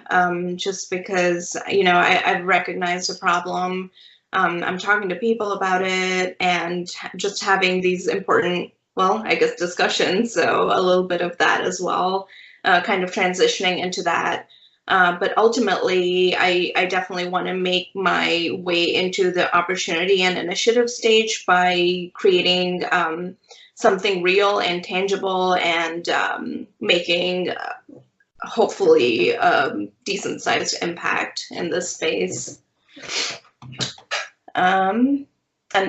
B: just because, I've recognized a problem. I'm talking to people about it and just having these important, discussions. So a little bit of that as well, kind of transitioning into that. But ultimately, I definitely want to make my way into the opportunity and initiative stage by creating something real and tangible and making hopefully a decent sized impact in this space. And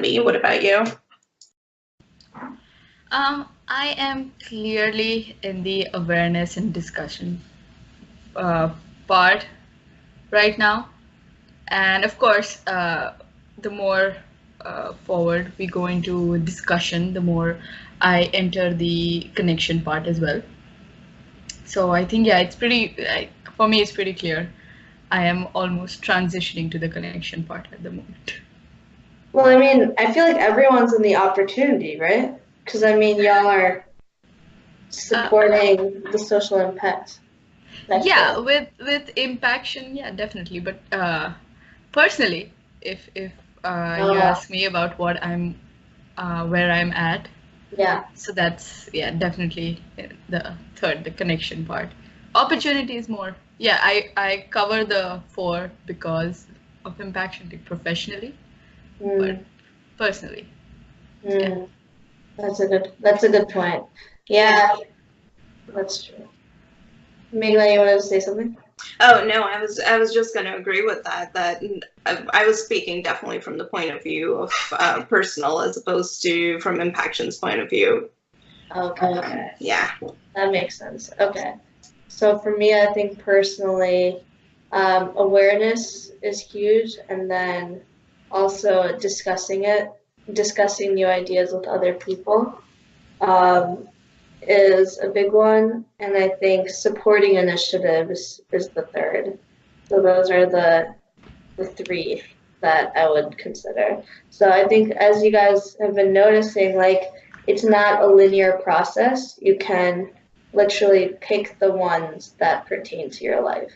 B: me, what about you?
D: I am clearly in the awareness and discussion part right now, and of course the more forward we go into discussion, the more I enter the connection part as well. So I think, yeah, it's pretty, for me it's pretty clear. I am almost transitioning to the connection part at the moment.
A: Well, I mean, I feel like everyone's in the opportunity, right? Because I mean, y'all are supporting the social impact.
D: Yeah, with Impaction, yeah, definitely. But personally, if you ask me about what I'm, where I'm at,
A: yeah.
D: So that's, yeah, definitely the third, the connection part. Opportunity is more, yeah. I cover the 4 because of Impaction, like professionally, but personally. Yeah.
A: That's a good point. Yeah, that's true. Meghna, you wanted to say something?
B: Oh no, I was just going to agree with that. That I was speaking definitely from the point of view of personal as opposed to from Impaction's point of view.
A: Okay.
B: Yeah.
A: That makes sense. Okay. So for me, I think personally, awareness is huge, and then also discussing new ideas with other people is a big one, and I think supporting initiatives is the third. So those are the 3 that I would consider. So I think, as you guys have been noticing, like, it's not a linear process. You can literally pick the ones that pertain to your life.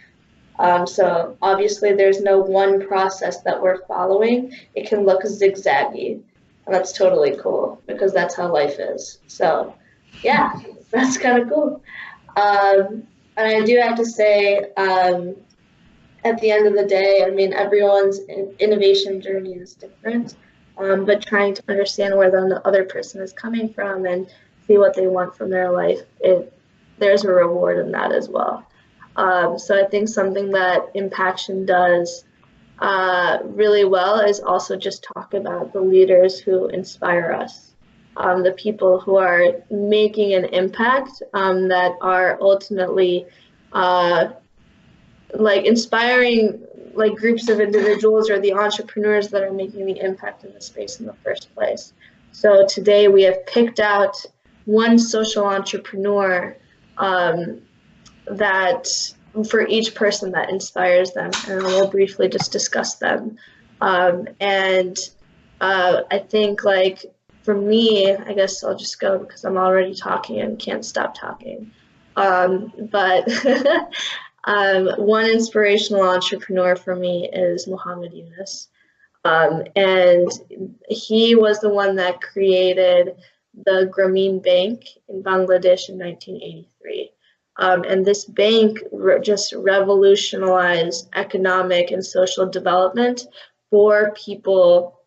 A: So obviously there's no one process that we're following. It can look zigzaggy, and that's totally cool because that's how life is. So yeah, that's kind of cool. And I do have to say, at the end of the day, I mean, everyone's innovation journey is different, but trying to understand where the other person is coming from and see what they want from their life, there's a reward in that as well. So I think something that Impaction does really well is also just talk about the leaders who inspire us, the people who are making an impact, that are ultimately like inspiring like groups of individuals or the entrepreneurs that are making the impact in the space in the first place. So today we have picked out one social entrepreneur that for each person that inspires them, and we'll briefly just discuss them. I think like for me, I guess I'll just go because I'm already talking and can't stop talking. But one inspirational entrepreneur for me is Muhammad Yunus. And he was the one that created the Grameen Bank in Bangladesh in 1983. And this bank just revolutionized economic and social development for people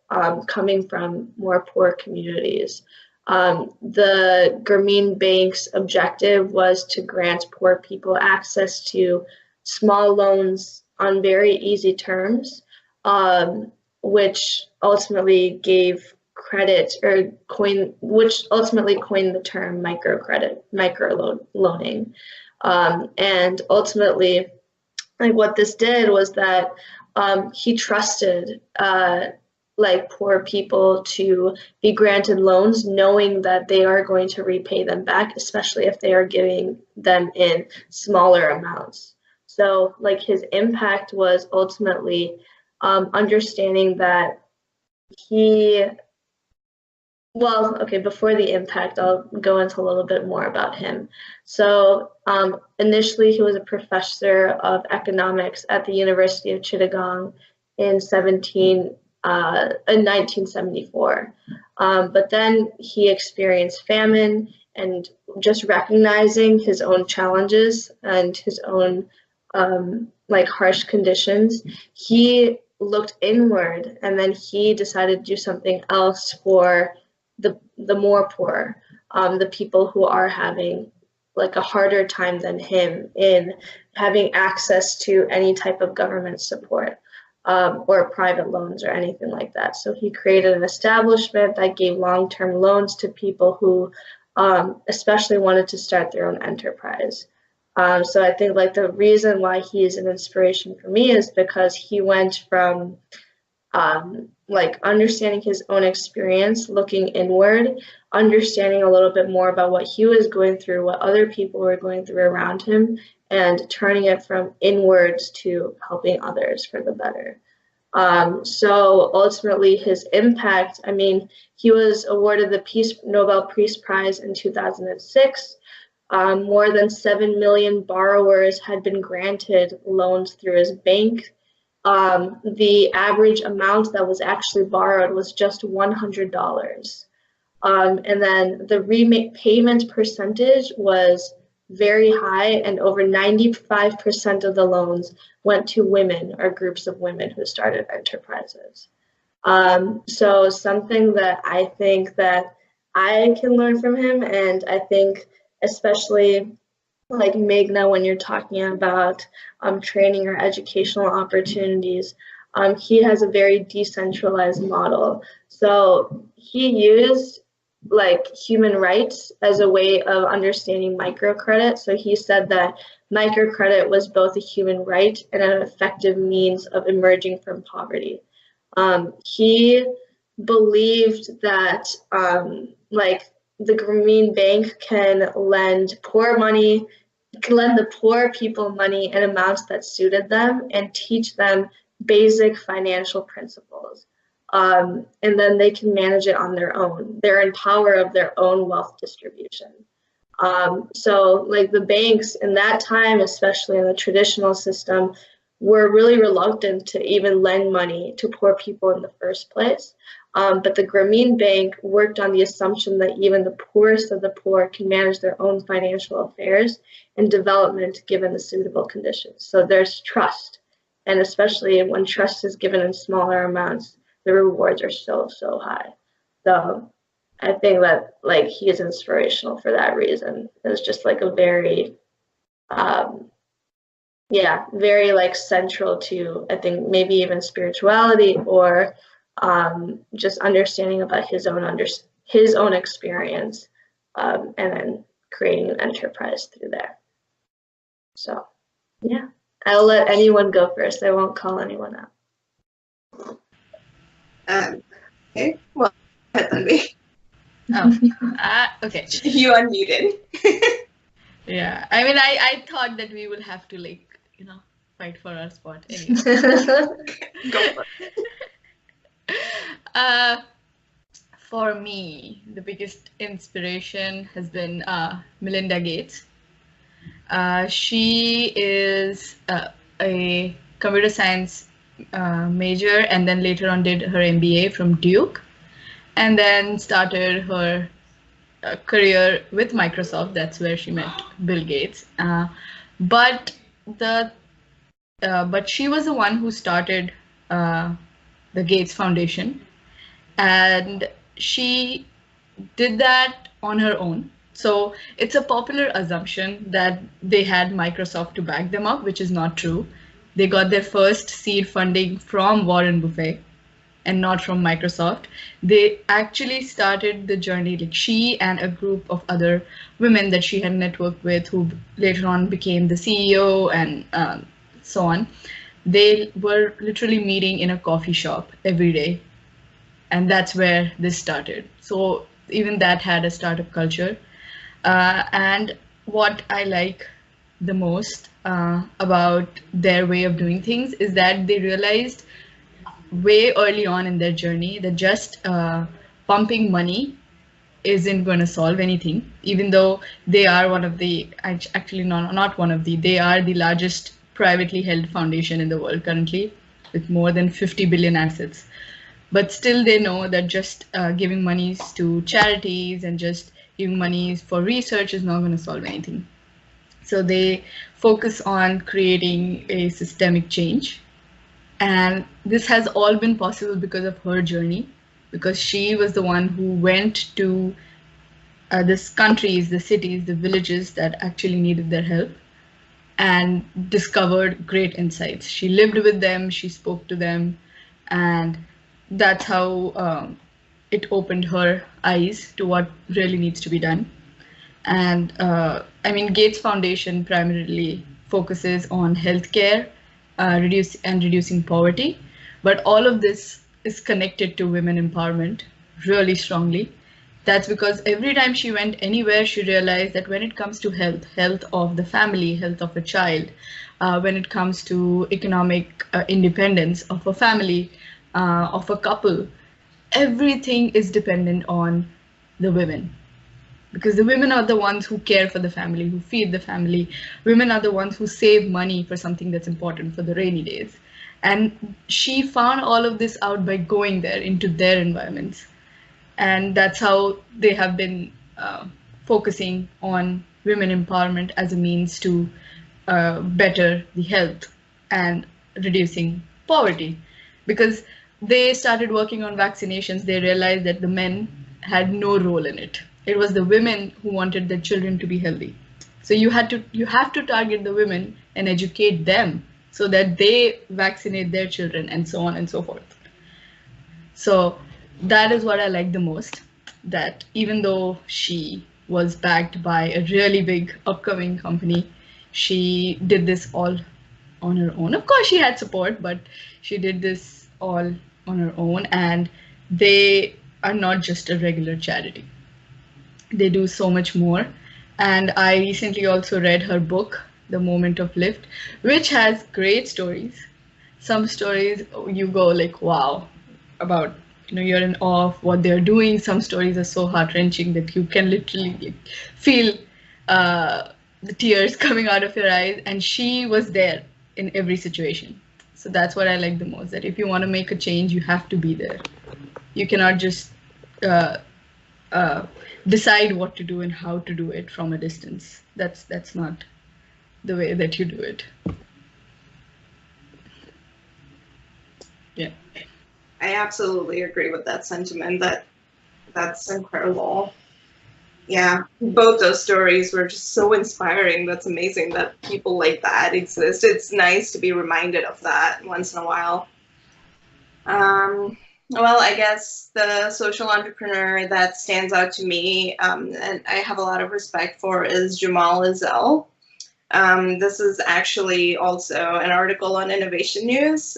A: coming from more poor communities. The Grameen Bank's objective was to grant poor people access to small loans on very easy terms, which ultimately gave credit or which ultimately coined the term microcredit, microloaning. And ultimately, like what this did was that he trusted like poor people to be granted loans, knowing that they are going to repay them back, especially if they are giving them in smaller amounts. So like his impact was ultimately understanding that before the impact, I'll go into a little bit more about him. So initially he was a professor of economics at the University of Chittagong in 1974. But then he experienced famine, and just recognizing his own challenges and his own like harsh conditions, he looked inward, and then he decided to do something else for the more poor, the people who are having like a harder time than him in having access to any type of government support or private loans or anything like that. So he created an establishment that gave long-term loans to people who especially wanted to start their own enterprise. So I think like the reason why he is an inspiration for me is because he went from like understanding his own experience, looking inward, understanding a little bit more about what he was going through, what other people were going through around him, and turning it from inwards to helping others for the better. So ultimately his impact, I mean, he was awarded the Nobel Peace Prize in 2006. More than 7 million borrowers had been granted loans through his bank. The average amount that was actually borrowed was just $100. And then the repayment percentage was very high, and over 95% of the loans went to women or groups of women who started enterprises. So something that I think that I can learn from him, and I think especially like Meghna, when you're talking about training or educational opportunities, he has a very decentralized model. So he used like human rights as a way of understanding microcredit. So he said that microcredit was both a human right and an effective means of emerging from poverty. He believed that like the Grameen Bank can lend the poor people money in amounts that suited them and teach them basic financial principles. And then they can manage it on their own. They're in power of their own wealth distribution. So like the banks in that time, especially in the traditional system, were really reluctant to even lend money to poor people in the first place. But the Grameen Bank worked on the assumption that even the poorest of the poor can manage their own financial affairs and development given the suitable conditions. So there's trust. And especially when trust is given in smaller amounts, the rewards are so high. So I think that like he is inspirational for that reason. It's just like a very yeah, very like central to, I think, maybe even spirituality or just understanding about his own experience, and then creating an enterprise through there. So yeah, I'll let anyone go first. I won't call anyone out.
B: Okay, well, go ahead, Tanvi.
D: Okay.
B: You unmuted.
D: Yeah, I mean, I thought that we would have to, like, fight for our spot anyway.
B: Go for it.
D: For me, the biggest inspiration has been Melinda Gates. She is a computer science major, and then later on did her MBA from Duke, and then started her career with Microsoft. That's where she met Bill Gates. But she was the one who started the Gates Foundation, and she did that on her own. So it's a popular assumption that they had Microsoft to back them up, which is not true. They got their first seed funding from Warren Buffett and not from Microsoft. They actually started the journey, like she and a group of other women that she had networked with, who later on became the CEO and so on. They were literally meeting in a coffee shop every day. And that's where this started. So even that had a startup culture. And what I like the most about their way of doing things is that they realized way early on in their journey that just pumping money isn't going to solve anything, even though they are one of the, actually not one of the, they are the largest privately held foundation in the world currently, with more than 50 billion assets. But still they know that just giving monies to charities and just giving monies for research is not going to solve anything. So they focus on creating a systemic change. And this has all been possible because of her journey, because she was the one who went to these countries, the cities, the villages that actually needed their help and discovered great insights. She lived with them, she spoke to them, and that's how it opened her eyes to what really needs to be done. And I mean, Gates Foundation primarily focuses on healthcare, reducing poverty, but all of this is connected to women empowerment really strongly. That's because every time she went anywhere, she realized that when it comes to health of the family, health of a child, when it comes to economic independence of a family, of a couple, everything is dependent on the women. Because the women are the ones who care for the family, who feed the family. Women are the ones who save money for something that's important for the rainy days. And she found all of this out by going there into their environments. And that's how they have been focusing on women empowerment as a means to better the health and reducing poverty. Because they started working on vaccinations, they realized that the men had no role in it. It was the women who wanted their children to be healthy. So you have to target the women and educate them so that they vaccinate their children and so on and so forth. So that is what I like the most, that even though she was backed by a really big upcoming company, she did this all on her own. Of course, she had support, but she did this all on her own, and they are not just a regular charity. They do so much more. And I recently also read her book, The Moment of Lift, which has great stories. Some stories you go like, wow, about, you're in awe of what they're doing. Some stories are so heart-wrenching that you can literally feel the tears coming out of your eyes. And she was there in every situation. So that's what I like the most, that if you want to make a change, you have to be there. You cannot just decide what to do and how to do it from a distance. That's not the way that you do it. Yeah.
B: I absolutely agree with that sentiment. That's incredible. Yeah, both those stories were just so inspiring. That's amazing that people like that exist. It's nice to be reminded of that once in a while. Well, I guess the social entrepreneur that stands out to me, and I have a lot of respect for, is Cemal Ezel. This is actually also an article on Innovation News.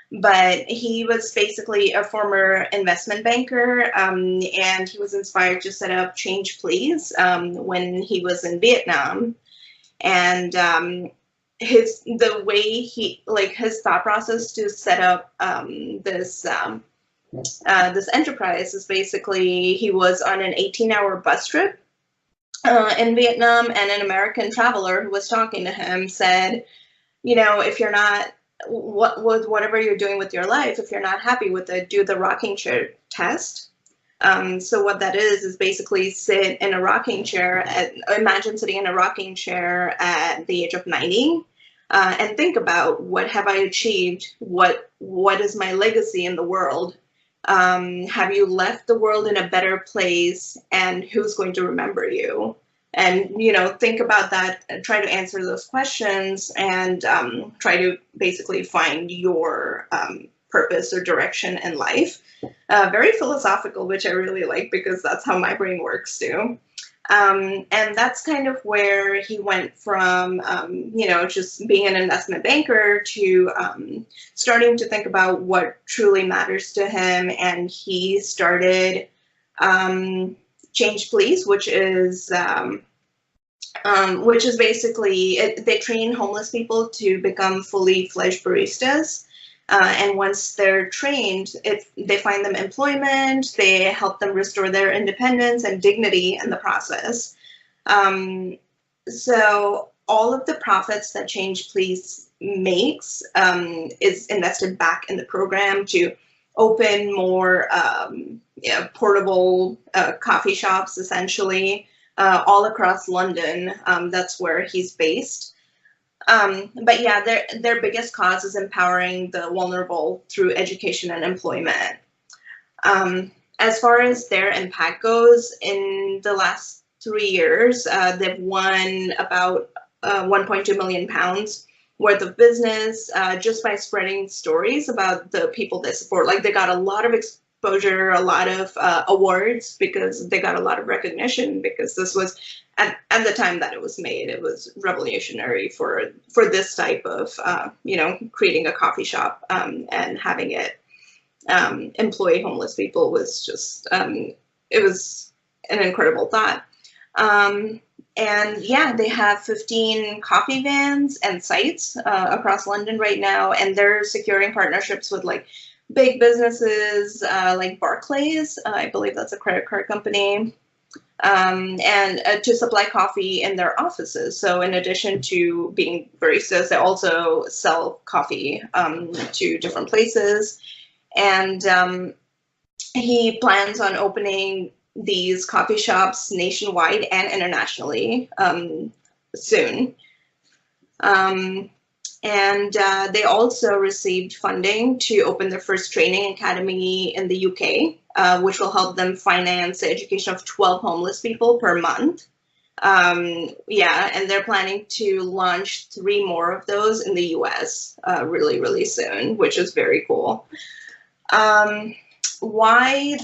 B: But he was basically a former investment banker, and he was inspired to set up Change Please when he was in Vietnam. And the way his thought process to set up this enterprise is basically, he was on an 18-hour bus trip in Vietnam, and an American traveler who was talking to him said, if you're not whatever you're doing with your life, if you're not happy with it, do the rocking chair test. So what that is basically sit in a rocking chair. Imagine sitting in a rocking chair at the age of 90, and think about, what have I achieved? What is my legacy in the world? Have you left the world in a better place? And who's going to remember you? And, think about that, and try to answer those questions, and try to basically find your purpose or direction in life. Very philosophical, which I really like, because that's how my brain works too. And that's kind of where he went from, just being an investment banker to starting to think about what truly matters to him. And he started Change Please, which is basically, they train homeless people to become fully fledged baristas. And once they're trained, they find them employment, they help them restore their independence and dignity in the process. So all of the profits that Change Please makes is invested back in the program to open more portable coffee shops, essentially, all across London. That's where he's based. But yeah, their biggest cause is empowering the vulnerable through education and employment. As far as their impact goes, in the last 3 years, they've won about £1.2 million worth of business just by spreading stories about the people they support. Like, they got a lot of exposure, a lot of awards, because they got a lot of recognition, because this was, at the time that it was made, it was revolutionary for this type of, creating a coffee shop and having it employ homeless people was just, it was an incredible thought. And yeah, they have 15 coffee vans and sites across London right now, and they're securing partnerships with like big businesses like Barclays, I believe that's a credit card company, and to supply coffee in their offices. So in addition to being baristas, they also sell coffee to different places. And he plans on opening these coffee shops nationwide and internationally soon. And they also received funding to open their first training academy in the UK, which will help them finance the education of 12 homeless people per month. Yeah, and they're planning to launch 3 more of those in the US really, really soon, which is very cool. Why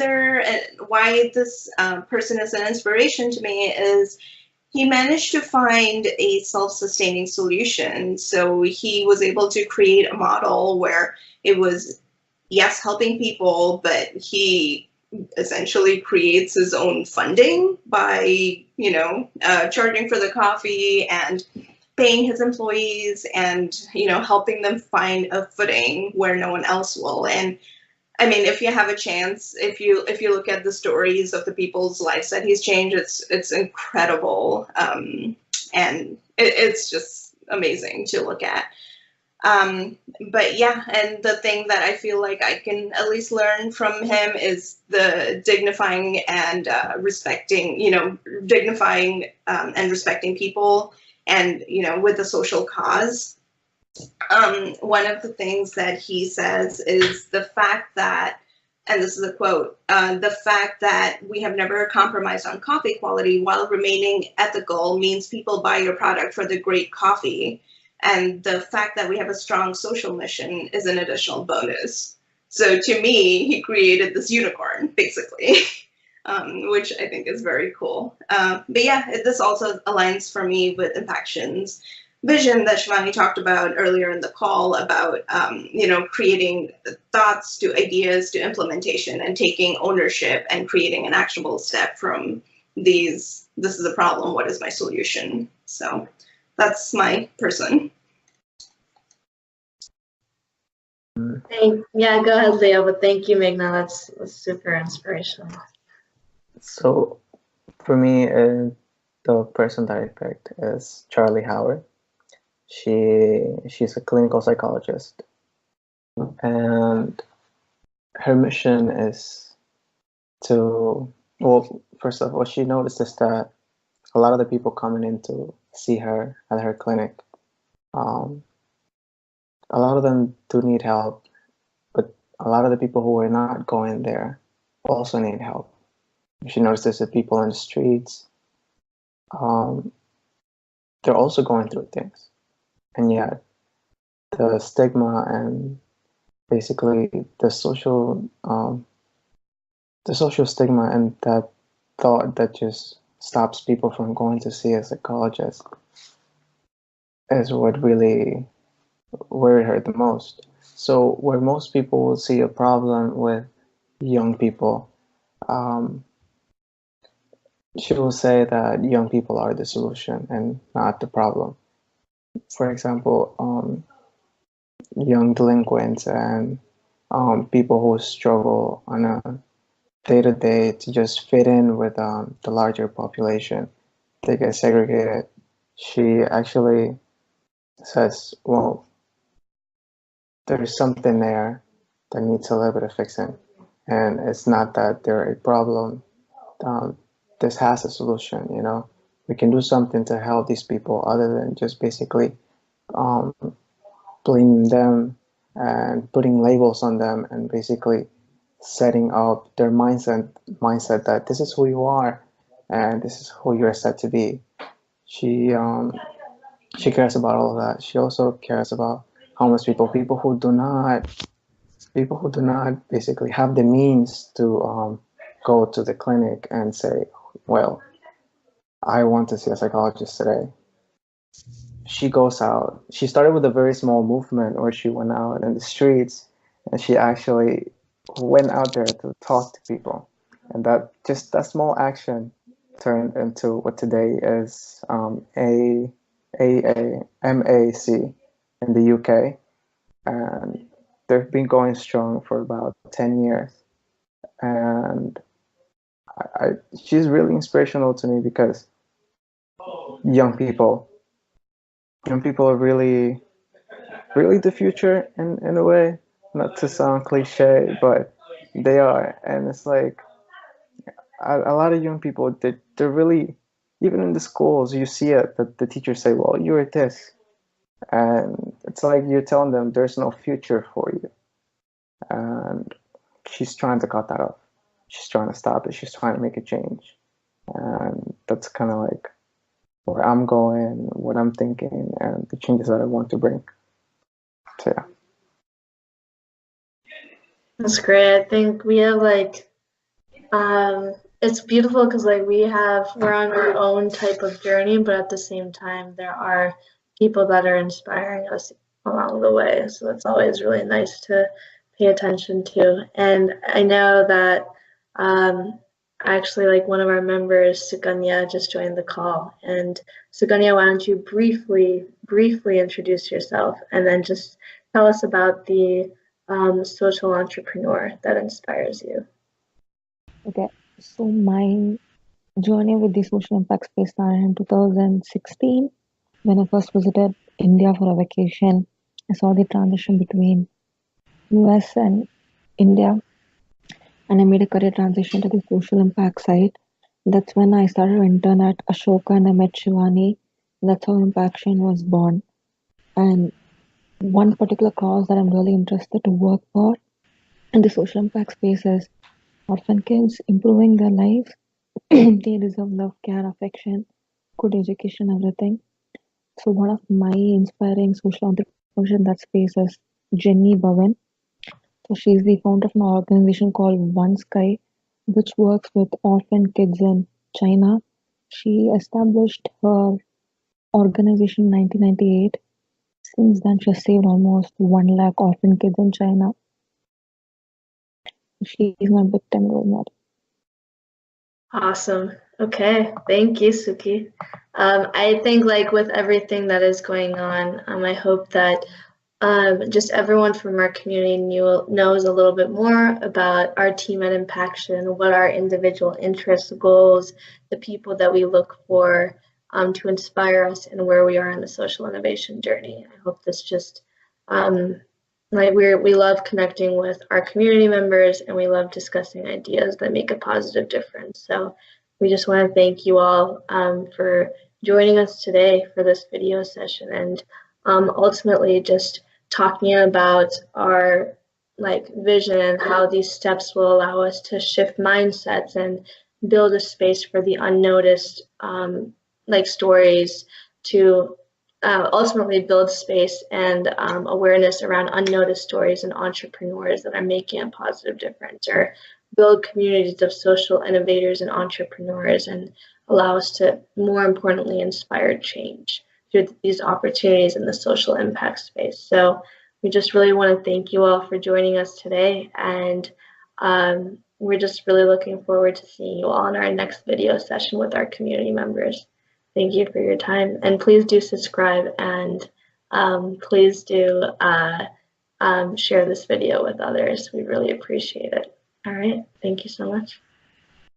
B: this person is an inspiration to me is he managed to find a self-sustaining solution. So he was able to create a model where it was, yes, helping people, but he essentially creates his own funding by, charging for the coffee and paying his employees and, helping them find a footing where no one else will. And I mean, if you have a chance, if you look at the stories of the people's lives that he's changed, it's incredible, and it's just amazing to look at. But yeah, and the thing that I feel like I can at least learn from him is the dignifying and respecting people, and with the social cause. One of the things that he says is the fact that and this is a quote, the fact that we have never compromised on coffee quality while remaining ethical means people buy your product for the great coffee. And the fact that we have a strong social mission is an additional bonus. So to me, he created this unicorn, basically, which I think is very cool. But yeah, this also aligns for me with Impaction's vision that Shivani talked about earlier in the call about, creating thoughts to ideas to implementation and taking ownership and creating an actionable step from these, this is a problem, what is my solution? So that's my person.
A: Yeah, go ahead, Leo, but thank you, Meghna. That's super inspirational.
C: So for me, the person that I picked is Charlie Howard. She's a clinical psychologist, and her mission is to, well, first of all, she notices that a lot of the people coming in to see her at her clinic, a lot of them do need help, but a lot of the people who are not going there also need help. She notices the people in the streets, they're also going through things, and yet the stigma and basically the social stigma and that thought that just stops people from going to see a psychologist is what really worried her the most. So where most people will see a problem with young people, she will say that young people are the solution and not the problem. For example, young delinquents and people who struggle on a day-to-day to just fit in with the larger population, they get segregated. She actually says, well, there's something there that needs a little bit of fixing, and it's not that they're a problem. This has a solution, we can do something to help these people other than just basically blaming them and putting labels on them and basically setting up their mindset that this is who you are and this is who you're set to be. She cares about all of that. She also cares about homeless people who do not basically have the means to go to the clinic and say, well, I want to see a psychologist today. She goes out. She started with a very small movement where she went out in the streets and she actually went out there to talk to people. And that small action turned into what today is AAMAC in the UK. And they've been going strong for about 10 years. And she's really inspirational to me because young people are really the future in a way, not to sound cliche, but they are. And it's like a lot of young people, they're really, even in the schools, you see it, that the teachers say, well, you're this. And it's like you're telling them there's no future for you. And she's trying to cut that off. She's trying to stop it. She's trying to make a change. And that's kind of like where I'm going, what I'm thinking, and the changes that I want to bring. So yeah.
A: That's great. I think we have it's beautiful because we're on our own type of journey, but at the same time there are people that are inspiring us along the way. So it's always really nice to pay attention to. And I know that actually one of our members, Suganya, just joined the call. And Suganya, why don't you briefly introduce yourself and then just tell us about the social entrepreneur that inspires you.
E: Okay, so my journey with the social impact space started in 2016 when I first visited India for a vacation. I saw the transition between US and India, and I made a career transition to the social impact side. That's when I started to intern at Ashoka and I met Shivani. That's how Impaction was born. And one particular cause that I'm really interested to work for And the social impact space is orphan kids improving their lives. They deserve love, care, affection, good education, everything. So one of my inspiring social entrepreneurs in that space is Jenny Bowen. So she's the founder of an organization called One Sky, which works with orphan kids in China. She established her organization in 1998. Since then, she has saved almost 1 lakh orphan kids in China. She is my big time role model.
A: Awesome. Okay, thank you, Suki. I think like with everything that is going on, I hope that just everyone from our community knows a little bit more about our team at Impaction, what our individual interests, goals, the people that we look for to inspire us and where we are in the social innovation journey. I hope this just like we love connecting with our community members, and we love discussing ideas that make a positive difference. So we just want to thank you all for joining us today for this video session, and ultimately just talking about our vision and how these steps will allow us to shift mindsets and build a space for the unnoticed stories to ultimately build space and awareness around unnoticed stories and entrepreneurs that are making a positive difference, or build communities of social innovators and entrepreneurs, and allow us to, more importantly, inspire change through these opportunities in the social impact space. So we just really want to thank you all for joining us today, and we're just really looking forward to seeing you all in our next video session with our community members. Thank you for your time, and please do subscribe, and please do share this video with others. We really appreciate it. All right, thank you so much.